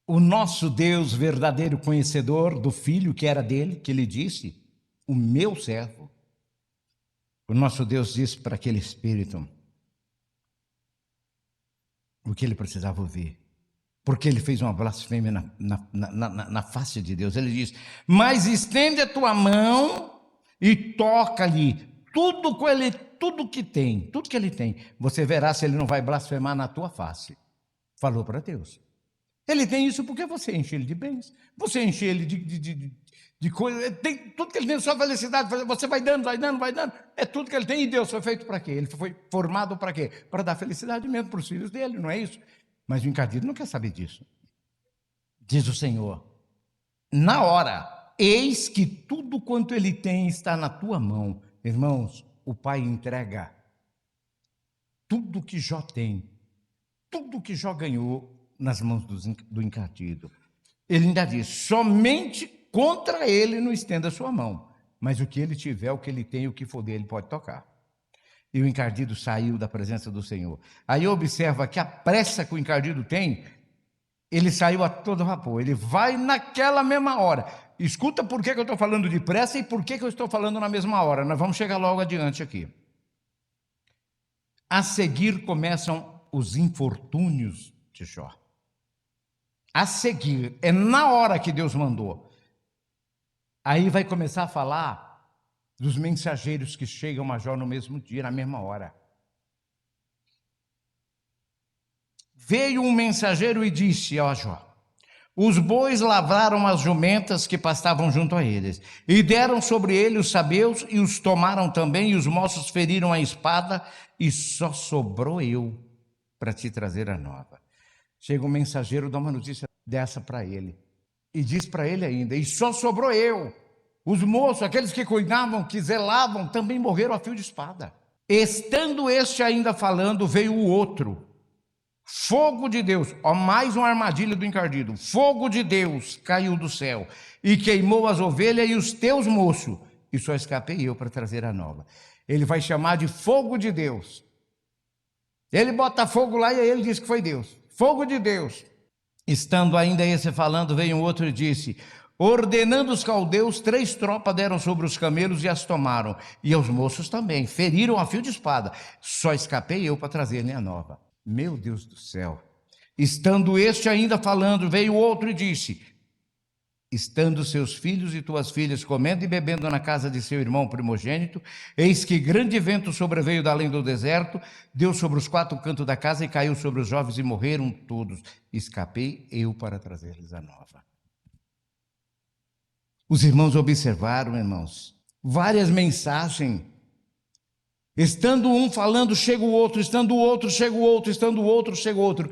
o nosso Deus, verdadeiro conhecedor do filho que era dele, que ele disse, o meu servo, o nosso Deus disse para aquele espírito o que ele precisava ouvir, porque ele fez uma blasfêmia na face de Deus. Ele diz: mas estende a tua mão e toca-lhe tudo que tem, tudo que ele tem, você verá se ele não vai blasfemar na tua face. Falou para Deus. Ele tem isso porque você enche ele de bens, você enche ele de coisas, tem tudo que ele tem, sua felicidade, você vai dando, é tudo que ele tem. E Deus foi feito para quê? Ele foi formado para quê? Para dar felicidade mesmo para os filhos dele, não é isso? Mas o encadido não quer saber disso. Diz o Senhor: na hora, eis que tudo quanto ele tem está na tua mão. Irmãos, o Pai entrega tudo que Jó tem, tudo que Jó ganhou nas mãos do encadido. Ele ainda diz: somente contra ele não estenda a sua mão, mas o que ele tiver, o que ele tem, o que for dele, pode tocar. E o encardido saiu da presença do Senhor. Aí observa que a pressa que o encardido tem, ele saiu a todo vapor, ele vai naquela mesma hora. Escuta por que eu estou falando de pressa e por que eu estou falando na mesma hora. Nós vamos chegar logo adiante aqui. A seguir começam os infortúnios de Jó. A seguir, é na hora que Deus mandou. Aí vai começar a falar dos mensageiros que chegam a Jó no mesmo dia, na mesma hora. Veio um mensageiro e disse a Jó: os bois lavraram as jumentas que pastavam junto a eles, e deram sobre ele os sabeus, e os tomaram também, e os moços feriram a espada, e só sobrou eu para te trazer a nova. Chega um mensageiro, dá uma notícia dessa para ele, e diz para ele ainda: e só sobrou eu. Os moços, aqueles que cuidavam, que zelavam, também morreram a fio de espada. Estando este ainda falando, veio o outro. Fogo de Deus, mais uma armadilha do encardido. Fogo de Deus caiu do céu e queimou as ovelhas e os teus moços, e só escapei eu para trazer a nova. Ele vai chamar de fogo de Deus. Ele bota fogo lá e aí ele diz que foi Deus. Fogo de Deus. Estando ainda esse falando, veio um outro e disse: ordenando os caldeus, 3 tropas deram sobre os camelos e as tomaram, e os moços também, feriram a fio de espada. Só escapei eu para trazer-lhe a nova. Meu Deus do céu. Estando este ainda falando, veio outro e disse: estando seus filhos e tuas filhas comendo e bebendo na casa de seu irmão primogênito, eis que grande vento sobreveio da além do deserto, deu sobre os 4 cantos da casa e caiu sobre os jovens e morreram todos. Escapei eu para trazer-lhes a nova. Os irmãos observaram, irmãos, várias mensagens. Estando um falando, chega o outro, estando o outro, chega o outro, estando o outro, chega o outro.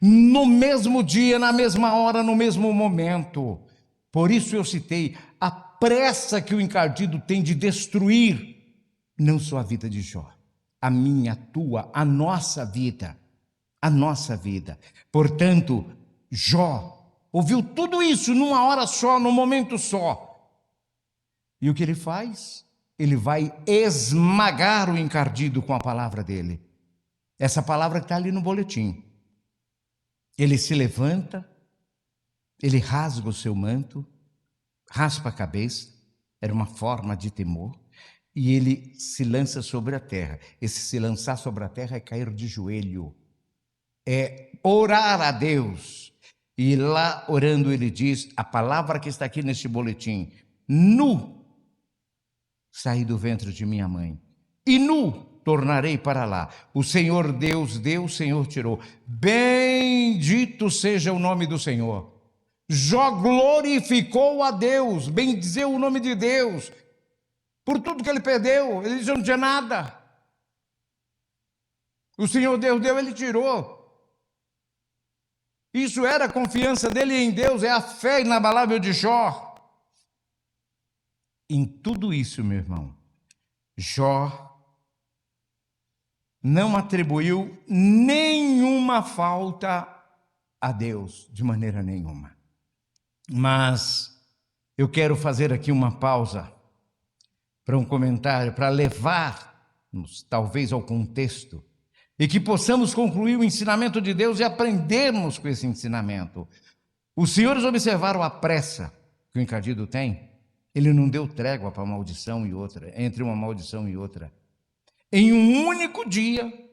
no mesmo dia, na mesma hora, no mesmo momento. Por isso eu citei a pressa que o encardido tem de destruir não só a vida de Jó, a minha, a tua, a nossa vida. A nossa vida. Portanto, Jó ouviu tudo isso numa hora só, num momento só. E o que ele faz? Ele vai esmagar o encardido com a palavra dele. Essa palavra que está ali no boletim. Ele se levanta, ele rasga o seu manto, raspa a cabeça, era uma forma de temor, e ele se lança sobre a terra. Esse se lançar sobre a terra é cair de joelho, é orar a Deus. E lá orando ele diz, a palavra que está aqui neste boletim: nu saí do ventre de minha mãe, e nu tornarei para lá. O Senhor Deus deu, o Senhor tirou. Bendito seja o nome do Senhor. Jó glorificou a Deus, bendizeu o nome de Deus, por tudo que ele perdeu. Ele disse: eu não tinha nada. O Senhor Deus deu, ele tirou. Isso era a confiança dele em Deus, é a fé inabalável de Jó. Em tudo isso, meu irmão, Jó não atribuiu nenhuma falta a Deus, de maneira nenhuma. Mas eu quero fazer aqui uma pausa para um comentário, para levar-nos talvez ao contexto, e que possamos concluir o ensinamento de Deus e aprendermos com esse ensinamento. Os senhores observaram a pressa que o encardido tem? Ele não deu trégua para uma maldição e outra, entre uma maldição e outra. Em um único dia,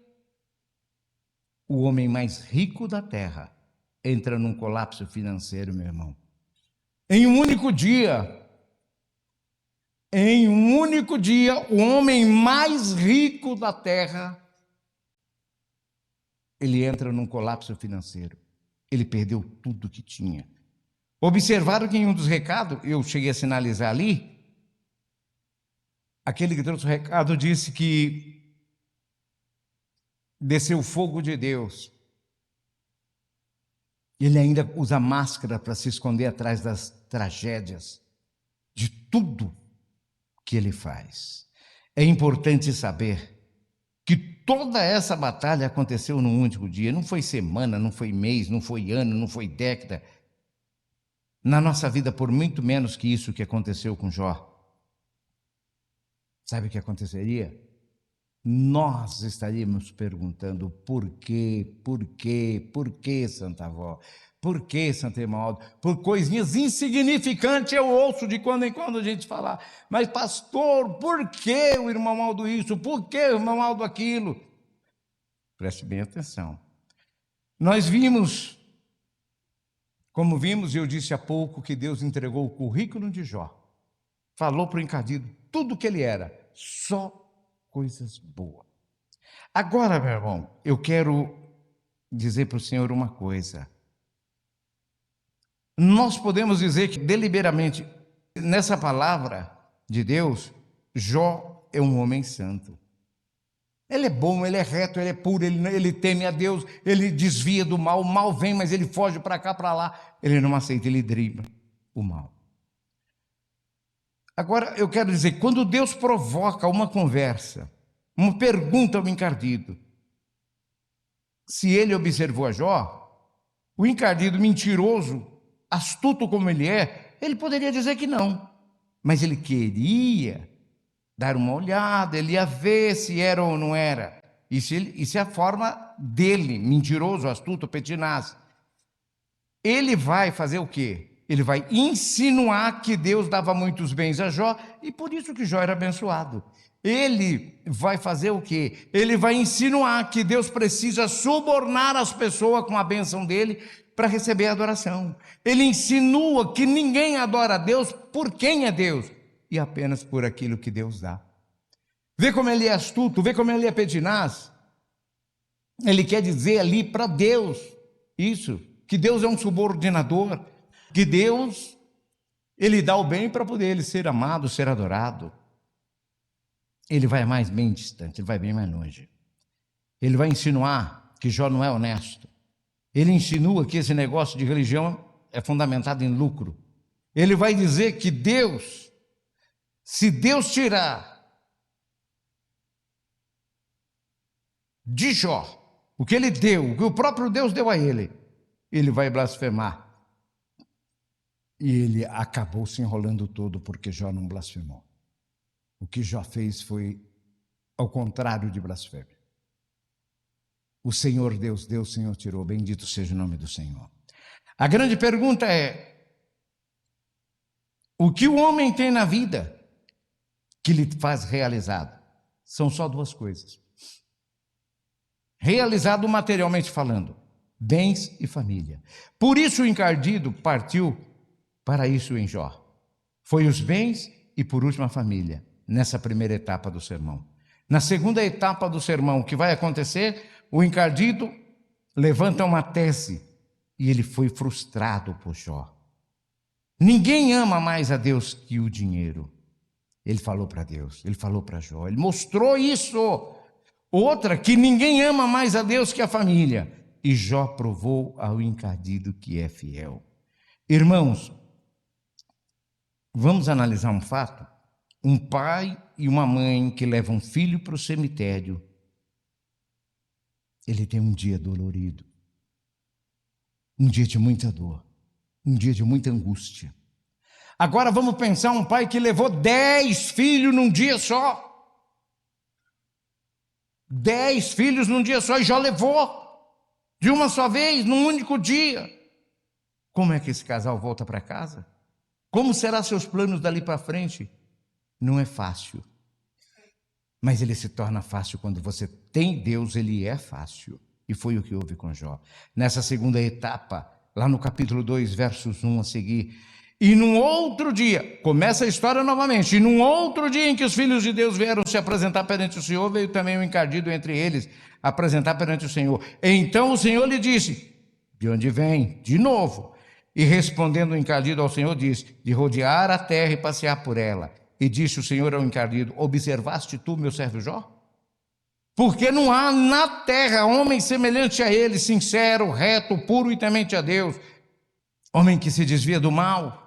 o homem mais rico da terra entra num colapso financeiro, meu irmão. Em um único dia, o homem mais rico da terra, ele entra num colapso financeiro. Ele perdeu tudo que tinha. Observaram que em um dos recados, eu cheguei a sinalizar ali, aquele que trouxe o recado disse que desceu o fogo de Deus. Ele ainda usa máscara para se esconder atrás das tragédias, de tudo que ele faz. É importante saber que toda essa batalha aconteceu num único dia. Não foi semana, não foi mês, não foi ano, não foi década. Na nossa vida, por muito menos que isso que aconteceu com Jó. Sabe o que aconteceria? Nós estaríamos perguntando por quê, Santa Avó? Por que, Santa Irmãoaldo? Por coisinhas insignificantes eu ouço de quando em quando a gente falar. Mas pastor, por que o irmão Aldo isso? Por que o irmão Aldo aquilo? Preste bem atenção. Nós vimos, como vimos, e eu disse há pouco, que Deus entregou o currículo de Jó. Falou para o encardido tudo o que ele era, só coisas boas. Agora, meu irmão, eu quero dizer para o senhor uma coisa. Nós podemos dizer que deliberadamente, nessa palavra de Deus, Jó é um homem santo. Ele é bom, ele é reto, ele é puro, ele teme a Deus, ele desvia do mal, o mal vem, mas ele foge para cá, para lá, ele não aceita, ele dribla o mal. Agora, eu quero dizer, quando Deus provoca uma conversa, uma pergunta ao encardido, se ele observou a Jó, o encardido mentiroso, astuto como ele é, ele poderia dizer que não, mas ele queria dar uma olhada, ele ia ver se era ou não era. Isso é a forma dele, mentiroso, astuto, pertinaz. Ele vai fazer o quê? Ele vai insinuar que Deus dava muitos bens a Jó, e por isso que Jó era abençoado. Ele vai fazer o quê? Ele vai insinuar que Deus precisa subornar as pessoas com a bênção dele para receber a adoração. Ele insinua que ninguém adora a Deus por quem é Deus, e apenas por aquilo que Deus dá. Vê como ele é astuto, vê como ele é pertinaz. Ele quer dizer ali para Deus isso, que Deus é um subordinador, que Deus, ele dá o bem para poder ele ser amado, ser adorado. Ele vai mais bem distante, ele vai bem mais longe. Ele vai insinuar que Jó não é honesto. Ele insinua que esse negócio de religião é fundamentado em lucro. Ele vai dizer que Deus, se Deus tirar de Jó o que ele deu, o que o próprio Deus deu a ele, ele vai blasfemar. E ele acabou se enrolando todo porque Jó não blasfemou. O que Jó fez foi ao contrário de blasfêmia. O Senhor Deus deu, o Senhor tirou. Bendito seja o nome do Senhor. A grande pergunta é: o que o homem tem na vida que lhe faz realizado? São só duas coisas. Realizado materialmente falando, bens e família. Por isso o encardido partiu para isso em Jó. Foi os bens e por último a família, nessa primeira etapa do sermão. Na segunda etapa do sermão, o que vai acontecer? O encardido levanta uma tese e ele foi frustrado por Jó. Ninguém ama mais a Deus que o dinheiro. Ele falou para Deus, ele falou para Jó, ele mostrou isso. Outra, que ninguém ama mais a Deus que a família. E Jó provou ao encardido que é fiel. Irmãos, vamos analisar um fato. Um pai e uma mãe que levam um filho para o cemitério, ele tem um dia dolorido, um dia de muita dor, um dia de muita angústia. Agora vamos pensar um pai que levou 10 filhos num dia só. 10 filhos num dia só, e Jó levou de uma só vez, num único dia. Como é que esse casal volta para casa? Como serão seus planos dali para frente? Não é fácil, mas ele se torna fácil quando você tem Deus, ele é fácil. E foi o que houve com Jó. Nessa segunda etapa, lá no capítulo 2, versos 1 a seguir. E num outro dia, começa a história novamente, e num outro dia em que os filhos de Deus vieram se apresentar perante o Senhor, veio também o encardido entre eles apresentar perante o Senhor. Então o Senhor lhe disse: de onde vem? De novo. E respondendo o encardido ao Senhor, disse: de rodear a terra e passear por ela. E disse o Senhor ao encardido: observaste tu meu servo Jó? Porque não há na terra homem semelhante a ele, sincero, reto, puro e temente a Deus, homem que se desvia do mal.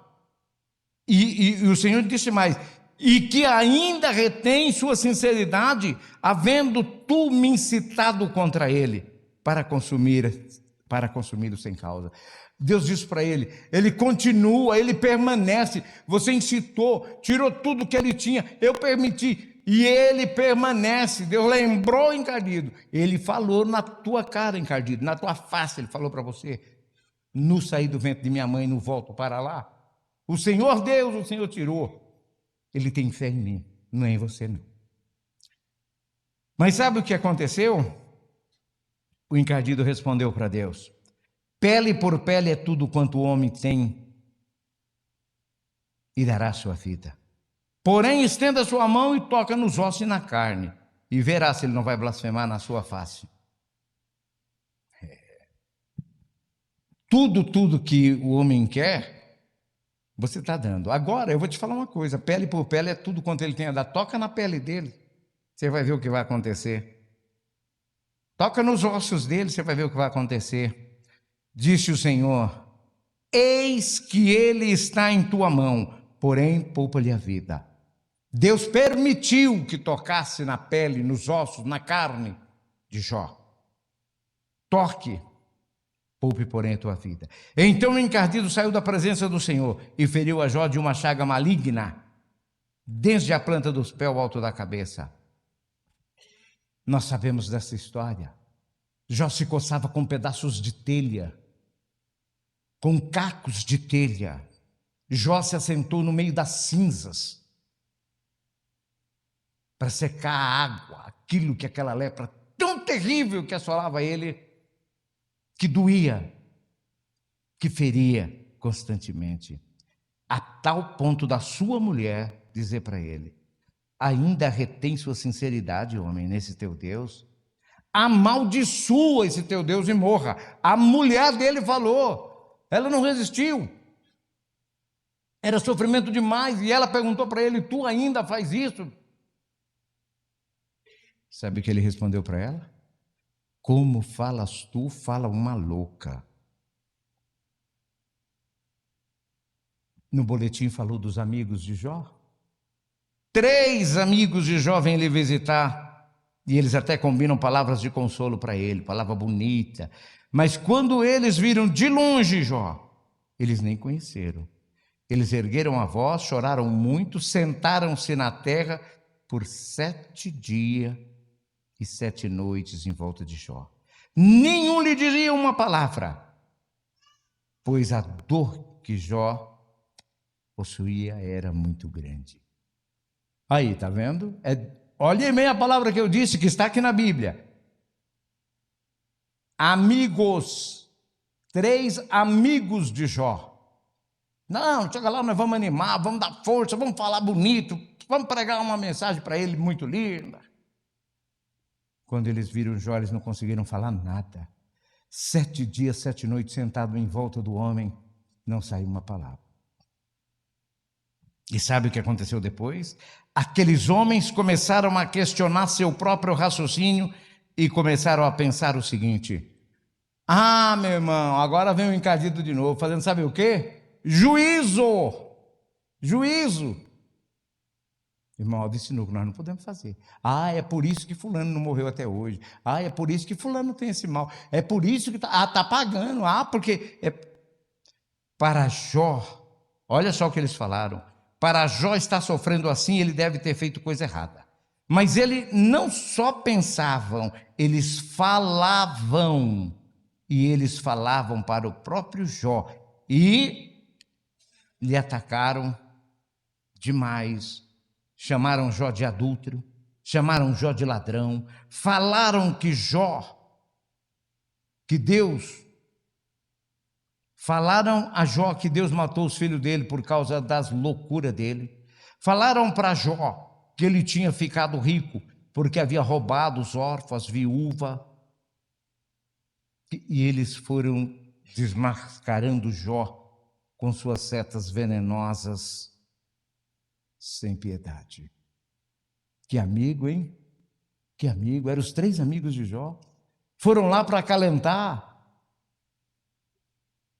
E o Senhor disse mais: e que ainda retém sua sinceridade, havendo tu me incitado contra ele, para consumi-lo sem causa. Deus disse para ele, ele continua, ele permanece. Você incitou, tirou tudo que ele tinha, eu permiti, e ele permanece. Deus lembrou o encardido, ele falou na tua cara, encardido, na tua face, ele falou para você: no saí do ventre de minha mãe, não volto para lá. O Senhor Deus, o Senhor tirou. Ele tem fé em mim, não é em você não. Mas sabe o que aconteceu? O encardido respondeu para Deus: pele por pele é tudo quanto o homem tem, e dará sua vida. Porém, estenda sua mão e toca nos ossos e na carne, e verá se ele não vai blasfemar na sua face. Tudo que o homem quer, você está dando. Agora, eu vou te falar uma coisa: pele por pele é tudo quanto ele tem a dar. Toca na pele dele, você vai ver o que vai acontecer. Toca nos ossos dele, você vai ver o que vai acontecer. Disse o Senhor: eis que ele está em tua mão, porém poupa-lhe a vida. Deus permitiu que tocasse na pele, nos ossos, na carne de Jó. Toque, poupe porém a tua vida. Então o encardido saiu da presença do Senhor e feriu a Jó de uma chaga maligna, desde a planta dos pés ao alto da cabeça. Nós sabemos dessa história. Jó se coçava com pedaços de telha, com cacos de telha. Jó se assentou no meio das cinzas para secar a água, aquilo que aquela lepra tão terrível que assolava ele, que doía, que feria constantemente, a tal ponto da sua mulher dizer para ele: ainda retém sua sinceridade, homem, nesse teu Deus? Amaldiçoa esse teu Deus e morra. A mulher dele falou, ela não resistiu, era sofrimento demais, e ela perguntou para ele: tu ainda faz isso? Sabe o que ele respondeu para ela? Como falas tu, fala uma louca. No boletim falou dos amigos de Jó. 3 amigos de Jó vêm lhe visitar. E eles até combinam palavras de consolo para ele, palavra bonita. Mas quando eles viram de longe Jó, eles nem conheceram. Eles ergueram a voz, choraram muito, sentaram-se na terra por 7 dias e 7 noites em volta de Jó. Nenhum lhe diria uma palavra, pois a dor que Jó possuía era muito grande. Aí, tá vendo? Olha bem a palavra que eu disse, que está aqui na Bíblia. Amigos, 3 amigos de Jó. Não, chega lá, nós vamos animar, vamos dar força, vamos falar bonito, vamos pregar uma mensagem para ele muito linda. Quando eles viram Jó, eles não conseguiram falar nada. 7 dias, 7 noites, sentado em volta do homem, não saiu uma palavra. E sabe o que aconteceu depois? Aqueles homens começaram a questionar seu próprio raciocínio e começaram a pensar o seguinte: ah, meu irmão, agora vem o encardido de novo, fazendo sabe o quê? Juízo! Juízo! Irmão, ensinou que nós não podemos fazer. Ah, é por isso que fulano não morreu até hoje. Ah, é por isso que fulano tem esse mal. É por isso que tá pagando. Ah, porque para Jó, olha só o que eles falaram. Para Jó estar sofrendo assim, ele deve ter feito coisa errada. Mas ele não só pensavam, eles falavam. E eles falavam para o próprio Jó. E lhe atacaram demais. Chamaram Jó de adúltero, chamaram Jó de ladrão, falaram que falaram a Jó que Deus matou os filhos dele por causa das loucuras dele. Falaram para Jó que ele tinha ficado rico porque havia roubado os órfãos, viúva. E eles foram desmascarando Jó com suas setas venenosas, sem piedade. Que amigo, hein? Que amigo. Eram os 3 amigos de Jó. Foram lá para acalentar.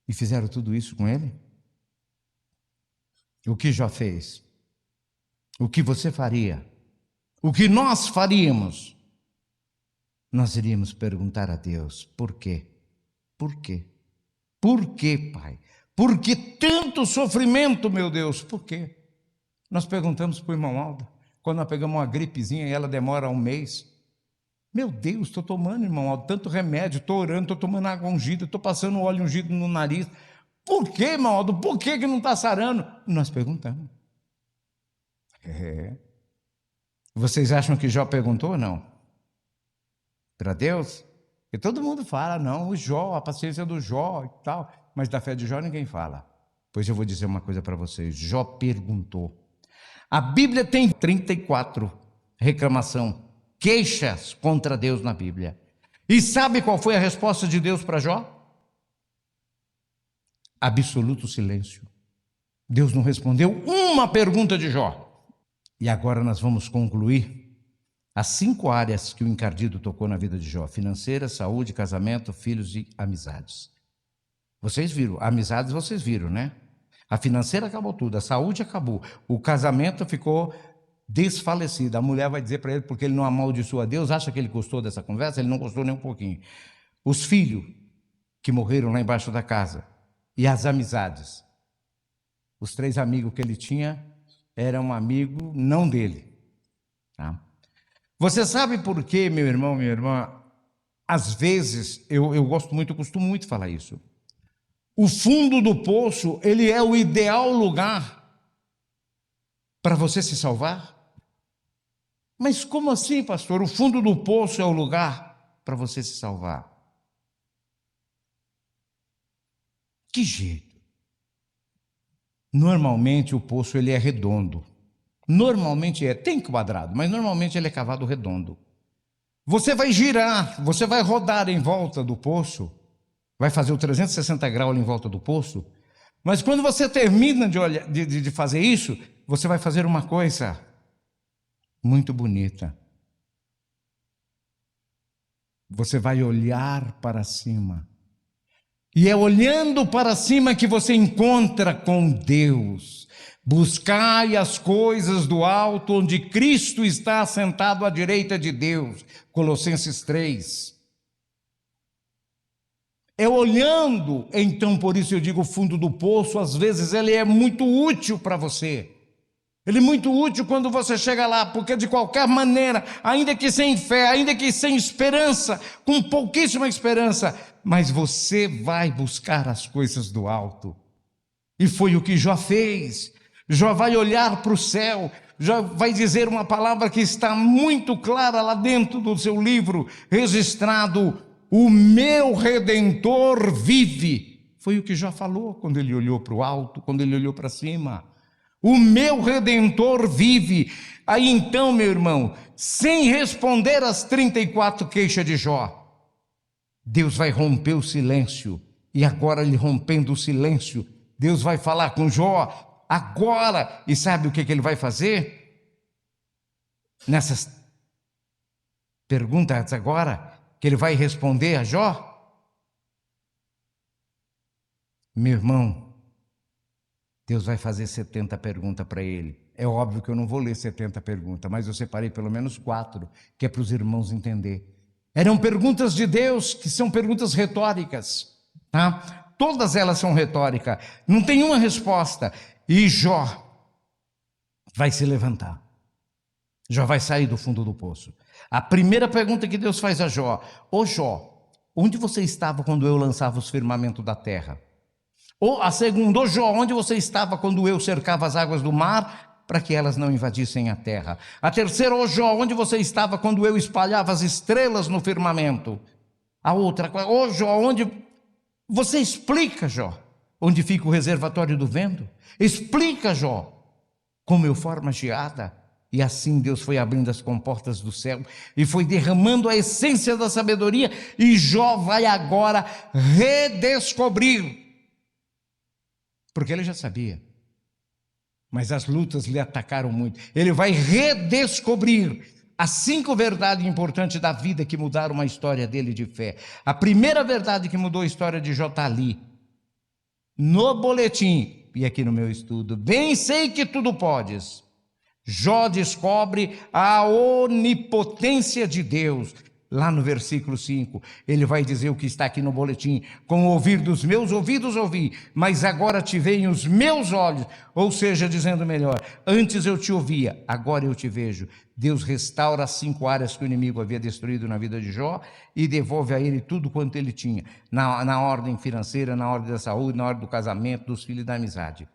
E fizeram tudo isso com ele? O que Jó fez? O que você faria? O que nós faríamos? Nós iríamos perguntar a Deus: por quê? Por quê? Por quê, Pai? Por que tanto sofrimento, meu Deus? Por quê? Nós perguntamos para o irmão Aldo, quando nós pegamos uma gripezinha e ela demora 1 mês. Meu Deus, estou tomando, irmão Aldo, tanto remédio, estou orando, estou tomando água ungida, estou passando óleo ungido no nariz. Por que, irmão Aldo? Por que não está sarando? Nós perguntamos. Vocês acham que Jó perguntou ou não? Para Deus? Porque todo mundo fala, não, o Jó, a paciência do Jó e tal, mas da fé de Jó ninguém fala. Pois eu vou dizer uma coisa para vocês, Jó perguntou. A Bíblia tem 34 reclamação, queixas contra Deus na Bíblia. E sabe qual foi a resposta de Deus para Jó? Absoluto silêncio. Deus não respondeu uma pergunta de Jó. E agora nós vamos concluir as 5 áreas que o encardido tocou na vida de Jó: financeira, saúde, casamento, filhos e amizades. Vocês viram, amizades vocês viram, né? A financeira acabou tudo, a saúde acabou, o casamento ficou desfalecido. A mulher vai dizer para ele, porque ele não amaldiçoa a Deus, acha que ele gostou dessa conversa? Ele não gostou nem um pouquinho. Os filhos que morreram lá embaixo da casa e as amizades. Os 3 amigos que ele tinha eram amigos não dele. Tá? Você sabe por quê, meu irmão, minha irmã? Às vezes, eu gosto muito, eu costumo muito falar isso. O fundo do poço, ele é o ideal lugar para você se salvar? Mas como assim, pastor? O fundo do poço é o lugar para você se salvar? Que jeito? Normalmente o poço ele é redondo. Normalmente tem quadrado, mas normalmente ele é cavado redondo. Você vai girar, você vai rodar em volta do poço, vai fazer o 360 graus em volta do poço, mas quando você termina de fazer isso, você vai fazer uma coisa muito bonita. você vai olhar para cima. E é olhando para cima que você encontra com Deus. Buscai as coisas do alto, onde Cristo está assentado à direita de Deus. Colossenses 3. É olhando, então por isso eu digo o fundo do poço, às vezes ele é muito útil para você. Ele é muito útil quando você chega lá, porque de qualquer maneira, ainda que sem fé, ainda que sem esperança, com pouquíssima esperança, mas você vai buscar as coisas do alto. E foi o que Jó fez. Jó vai olhar para o céu, Jó vai dizer uma palavra que está muito clara lá dentro do seu livro, registrado: o meu Redentor vive. Foi o que Jó falou quando ele olhou para o alto, quando ele olhou para cima. O meu Redentor vive. Aí então, meu irmão, sem responder às 34 queixas de Jó, Deus vai romper o silêncio. E agora, ele rompendo o silêncio, Deus vai falar com Jó agora. E sabe o que ele vai fazer? Nessas perguntas agora, que ele vai responder a Jó? Meu irmão, Deus vai fazer 70 perguntas para ele. É óbvio que eu não vou ler 70 perguntas, mas eu separei pelo menos 4, que é para os irmãos entender. Eram perguntas de Deus, que são perguntas retóricas, tá? Todas elas são retóricas, não tem uma resposta. E Jó vai se levantar. Jó vai sair do fundo do poço. A primeira pergunta que Deus faz a Jó: ô Jó, onde você estava quando eu lançava os firmamentos da terra? Ou a segunda: ô Jó, onde você estava quando eu cercava as águas do mar para que elas não invadissem a terra? A terceira: ô Jó, onde você estava quando eu espalhava as estrelas no firmamento? A outra: ô Jó, onde... Você explica, Jó, onde fica o reservatório do vento? Explica, Jó, como eu formo a geada. E assim Deus foi abrindo as comportas do céu e foi derramando a essência da sabedoria, e Jó vai agora redescobrir, porque ele já sabia, mas as lutas lhe atacaram muito. Ele vai redescobrir as 5 verdades importantes da vida que mudaram a história dele de fé. A primeira verdade que mudou a história de Jó está ali, no boletim, e aqui no meu estudo: bem sei que tudo podes. Jó descobre a onipotência de Deus. Lá no versículo 5, ele vai dizer o que está aqui no boletim: com o ouvir dos meus ouvidos ouvi, mas agora te veem os meus olhos. Ou seja, dizendo melhor, antes eu te ouvia, agora eu te vejo. Deus restaura as 5 áreas que o inimigo havia destruído na vida de Jó e devolve a ele tudo quanto ele tinha, na ordem financeira, na ordem da saúde, na ordem do casamento, dos filhos e da amizade.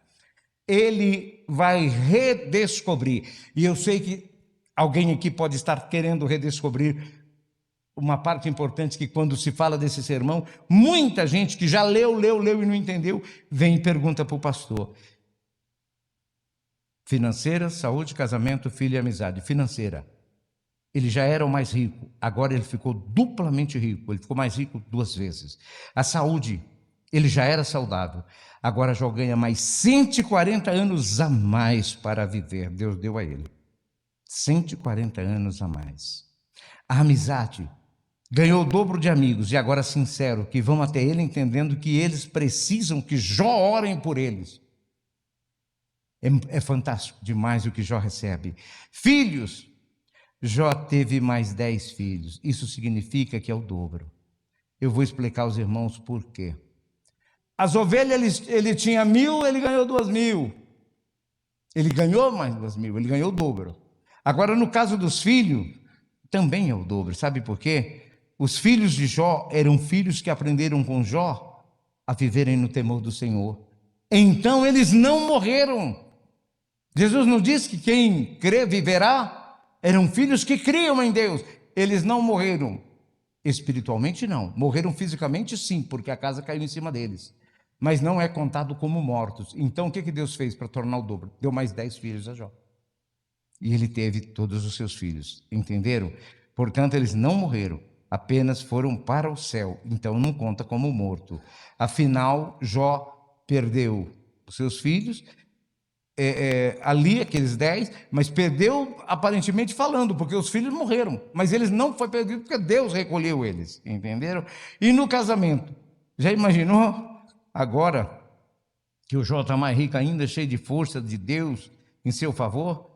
Ele vai redescobrir, e eu sei que alguém aqui pode estar querendo redescobrir uma parte importante, que quando se fala desse sermão, muita gente que já leu e não entendeu, vem e pergunta para o pastor: financeira, saúde, casamento, filho e amizade. Financeira, ele já era o mais rico, agora ele ficou duplamente rico, ele ficou mais rico 2 vezes. A saúde, ele já era saudável, agora já ganha mais 140 anos a mais para viver. Deus deu a ele 140 anos a mais. A amizade, ganhou o dobro de amigos, e agora sincero, que vão até ele entendendo que eles precisam que Jó orem por eles. É fantástico demais o que Jó recebe. Filhos, Jó teve mais 10 filhos, isso significa que é o dobro. Eu vou explicar aos irmãos por quê. As ovelhas, ele tinha 1.000, ele ganhou 2.000. Ele ganhou mais 2.000, ele ganhou o dobro. Agora, no caso dos filhos, também é o dobro. Sabe por quê? Os filhos de Jó eram filhos que aprenderam com Jó a viverem no temor do Senhor. Então eles não morreram. Jesus nos diz que quem crê viverá. Eram filhos que criam em Deus. Eles não morreram espiritualmente, não. Morreram fisicamente, sim, porque a casa caiu em cima deles. Mas não é contado como mortos. Então o que Deus fez para tornar o dobro? Deu mais 10 filhos a Jó. E ele teve todos os seus filhos. Entenderam? Portanto, eles não morreram, apenas foram para o céu. Então não conta como morto. Afinal, Jó perdeu os seus filhos, ali, aqueles 10, mas perdeu aparentemente falando, porque os filhos morreram. Mas eles não foi perdido porque Deus recolheu eles, entenderam? E no casamento, já imaginou agora que o Jó está mais rico ainda, cheio de força de Deus em seu favor?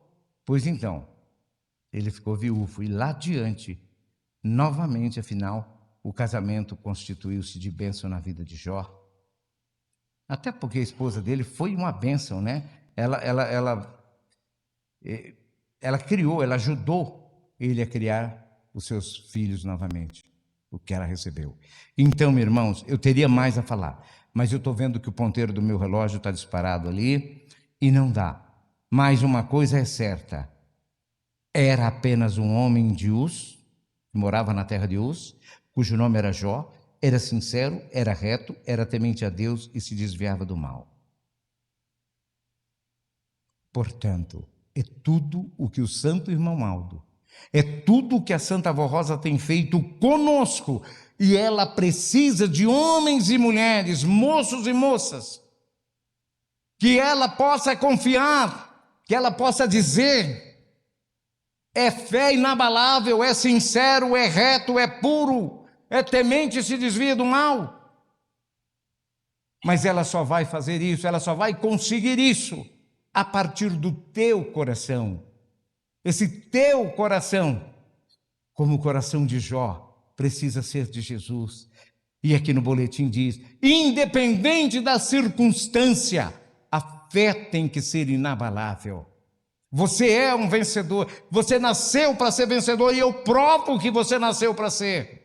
Pois então, ele ficou viúvo e lá adiante, novamente, afinal, o casamento constituiu-se de bênção na vida de Jó. Até porque a esposa dele foi uma bênção, né? Ela criou, ela ajudou ele a criar os seus filhos novamente, o que ela recebeu. Então, meus irmãos, eu teria mais a falar, mas eu estou vendo que o ponteiro do meu relógio está disparado ali e não dá. Mas uma coisa é certa, era apenas um homem de Uz, que morava na terra de Uz, cujo nome era Jó, era sincero, era reto, era temente a Deus e se desviava do mal. Portanto, é tudo o que o santo irmão Aldo, é tudo o que a Santa Avó Rosa tem feito conosco, e ela precisa de homens e mulheres, moços e moças, que ela possa confiar, que ela possa dizer: é fé inabalável, é sincero, é reto, é puro, é temente e se desvia do mal. Mas ela só vai fazer isso, ela só vai conseguir isso a partir do teu coração. Esse teu coração, como o coração de Jó, precisa ser de Jesus. E aqui no boletim diz: independente da circunstância, a fé tem que ser inabalável. Você é um vencedor, você nasceu para ser vencedor e eu provo que você nasceu para ser.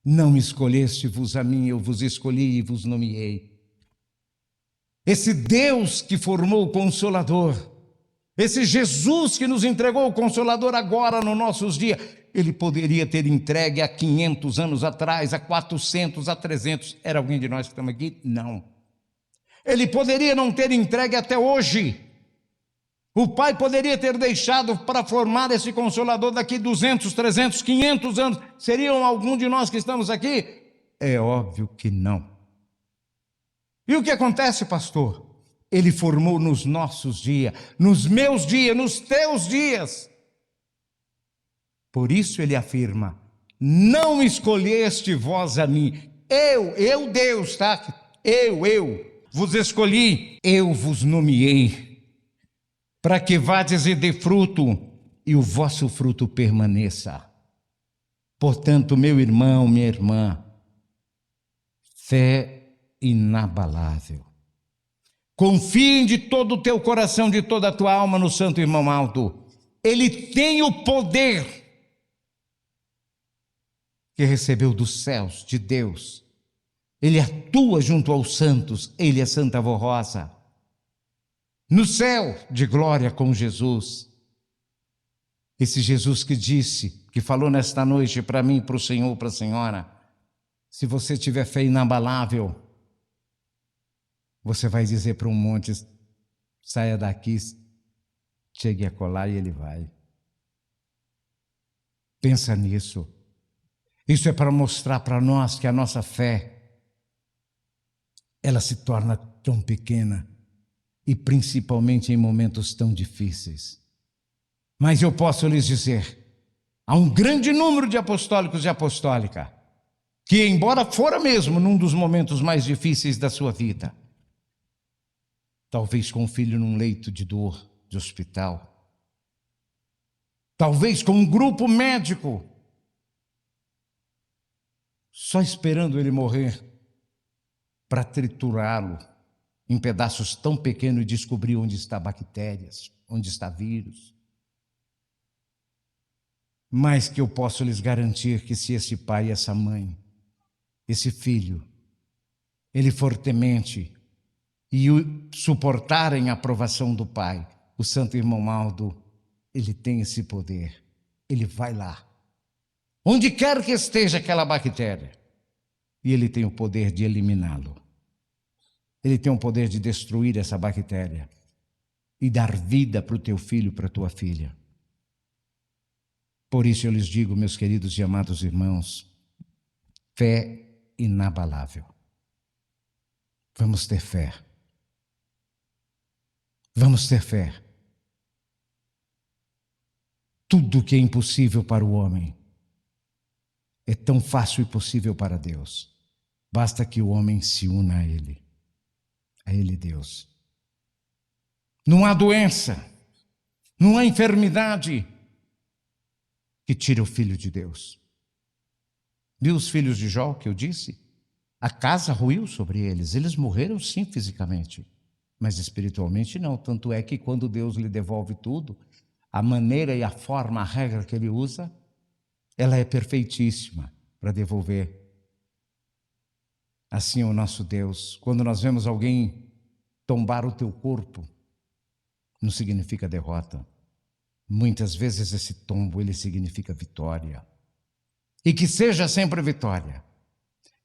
Não escolheste-vos a mim, eu vos escolhi e vos nomeei. Esse Deus que formou o Consolador, esse Jesus que nos entregou o Consolador agora nos nossos dias, ele poderia ter entregue há 500 anos atrás, há 400, há 300. Era alguém de nós que estamos aqui? Não. Ele poderia não ter entregue até hoje. O Pai poderia ter deixado para formar esse Consolador daqui 200, 300, 500 anos. Seriam algum de nós que estamos aqui? É óbvio que não. E o que acontece, pastor? Ele formou nos nossos dias, nos meus dias, nos teus dias. Por isso ele afirma: não escolheste vós a mim. Eu Deus, tá? Eu vos escolhi, eu vos nomeei, para que vades e dê fruto, e o vosso fruto permaneça. Portanto, meu irmão, minha irmã, fé inabalável. Confie de todo o teu coração, de toda a tua alma no santo irmão Aldo. Ele tem o poder que recebeu dos céus, de Deus. Ele atua junto aos santos, ele é Santa Avó Rosa. No céu de glória com Jesus. Esse Jesus que disse, que falou nesta noite para mim, para o Senhor, para a senhora: se você tiver fé inabalável, você vai dizer para um monte: saia daqui, chegue a colar, e ele vai. Pensa nisso. Isso é para mostrar para nós que a nossa fé, ela se torna tão pequena, e principalmente em momentos tão difíceis. Mas eu posso lhes dizer, há um grande número de apostólicos e apostólicas, que embora fora mesmo num dos momentos mais difíceis da sua vida, talvez com um filho num leito de dor, de hospital, talvez com um grupo médico, só esperando ele morrer, para triturá-lo em pedaços tão pequenos e descobrir onde está bactérias, onde está vírus. Mas que eu posso lhes garantir que se esse pai, essa mãe, esse filho, ele for temente e suportarem a aprovação do pai, o santo irmão Aldo, ele tem esse poder. Ele vai lá, onde quer que esteja aquela bactéria, e ele tem o poder de eliminá-lo. Ele tem o poder de destruir essa bactéria e dar vida para o teu filho, para a tua filha. Por isso eu lhes digo, meus queridos e amados irmãos, fé inabalável. Vamos ter fé. Vamos ter fé. Tudo que é impossível para o homem é tão fácil e possível para Deus. Basta que o homem se una a Ele Deus. Não há doença, não há enfermidade que tire o Filho de Deus. Viu os filhos de Jó, que eu disse? A casa ruiu sobre eles. Eles morreram sim fisicamente, mas espiritualmente não. Tanto é que quando Deus lhe devolve tudo, a maneira e a forma, a regra que Ele usa, ela é perfeitíssima para devolver. Assim é o nosso Deus. Quando nós vemos alguém tombar o teu corpo, não significa derrota. Muitas vezes esse tombo, ele significa vitória. E que seja sempre vitória.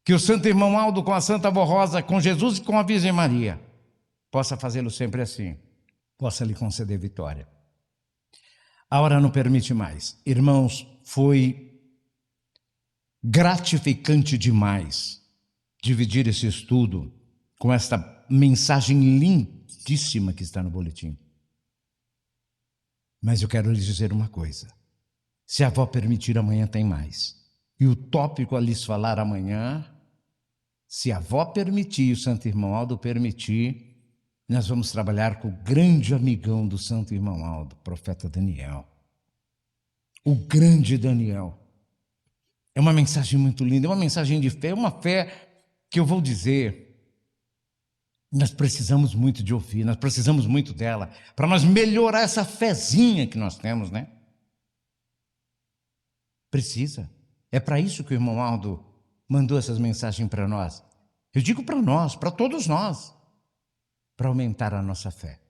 Que o Santo Irmão Aldo com a Santa Avó Rosa, com Jesus e com a Virgem Maria, possa fazê-lo sempre assim. Possa lhe conceder vitória. A hora não permite mais. Irmãos, foi gratificante demais dividir esse estudo com esta mensagem lindíssima que está no boletim. Mas eu quero lhes dizer uma coisa. Se a avó permitir, amanhã tem mais. E o tópico a lhes falar amanhã, se a avó permitir e o Santo Irmão Aldo permitir, nós vamos trabalhar com o grande amigão do Santo Irmão Aldo, profeta Daniel. O grande Daniel. É uma mensagem muito linda, é uma mensagem de fé, é uma fé que eu vou dizer, nós precisamos muito de ouvir, nós precisamos muito dela, para nós melhorar essa fezinha que nós temos, né? Precisa. É para isso que o irmão Aldo mandou essas mensagens para nós. Eu digo para nós, para todos nós, para aumentar a nossa fé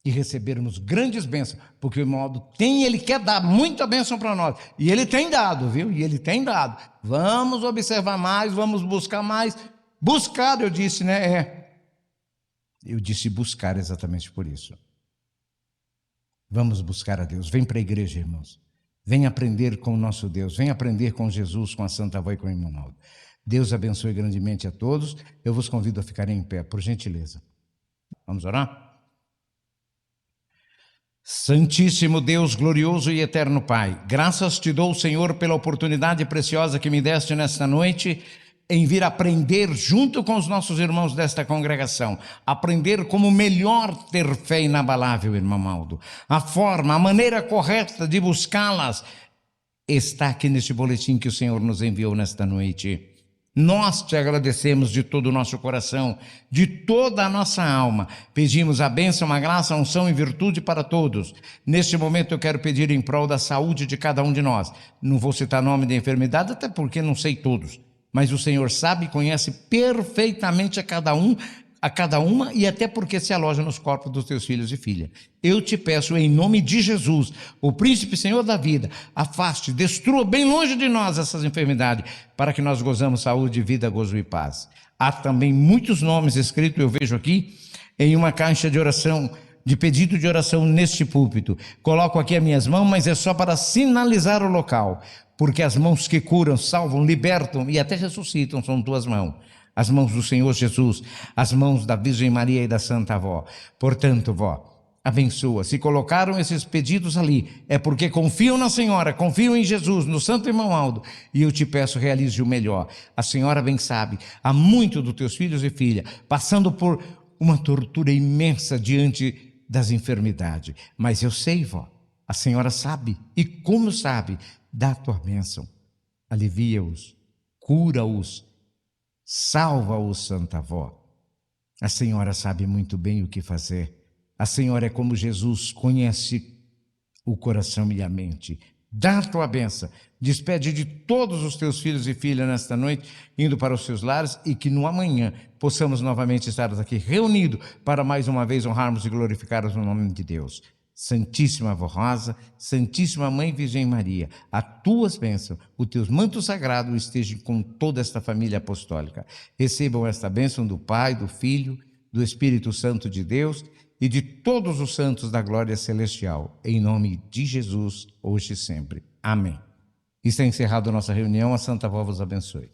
e recebermos grandes bênçãos, porque o irmão Aldo tem, ele quer dar muita bênção para nós, e ele tem dado, viu? E ele tem dado. Vamos observar mais, vamos buscar mais. Buscar, eu disse, né? Eu disse buscar exatamente por isso. Vamos buscar a Deus. Vem para a igreja, irmãos. Vem aprender com o nosso Deus. Vem aprender com Jesus, com a Santa Avó e com o irmão Aldo. Deus abençoe grandemente a todos. Eu vos convido a ficarem em pé, por gentileza. Vamos orar? Santíssimo Deus, glorioso e eterno Pai, graças te dou, Senhor, pela oportunidade preciosa que me deste nesta noite em vir aprender junto com os nossos irmãos desta congregação, aprender como melhor ter fé inabalável, irmão Aldo. A forma, a maneira correta de buscá-las está aqui neste boletim que o Senhor nos enviou nesta noite. Nós te agradecemos de todo o nosso coração, de toda a nossa alma. Pedimos a bênção, a graça, a unção e virtude para todos. Neste momento eu quero pedir em prol da saúde de cada um de nós. Não vou citar nome de enfermidade, até porque não sei todos. Mas o Senhor sabe e conhece perfeitamente a cada uma, e até porque se aloja nos corpos dos teus filhos e filhas. Eu te peço em nome de Jesus, o príncipe Senhor da vida, afaste, destrua bem longe de nós essas enfermidades, para que nós gozamos saúde, vida, gozo e paz. Há também muitos nomes escritos, eu vejo aqui, em uma caixa de oração, de pedido de oração neste púlpito. Coloco aqui as minhas mãos, mas é só para sinalizar o local, porque as mãos que curam, salvam, libertam e até ressuscitam são tuas mãos. As mãos do Senhor Jesus, as mãos da Virgem Maria e da Santa Avó. Portanto, vó, abençoa. Se colocaram esses pedidos ali, é porque confiam na Senhora, confiam em Jesus, no Santo Irmão Aldo, e eu te peço, realize o melhor. A Senhora bem sabe, há muito dos teus filhos e filhas, passando por uma tortura imensa diante das enfermidades. Mas eu sei, vó, a Senhora sabe, e como sabe, dá a tua bênção. Alivia-os, cura-os, salva-os, Santa Avó. A Senhora sabe muito bem o que fazer. A Senhora é como Jesus, conhece o coração e a mente. Dá a tua bênção. Despede de todos os teus filhos e filhas nesta noite, indo para os seus lares, e que no amanhã possamos novamente estar aqui reunidos para mais uma vez honrarmos e glorificarmos o nome de Deus. Santíssima Avó Rosa, Santíssima Mãe Virgem Maria, as tuas bênçãos, os teus mantos sagrados estejam com toda esta família apostólica. Recebam esta bênção do Pai, do Filho, do Espírito Santo de Deus e de todos os santos da glória celestial, em nome de Jesus, hoje e sempre. Amém. Está encerrada a nossa reunião, a Santa Avó vos abençoe.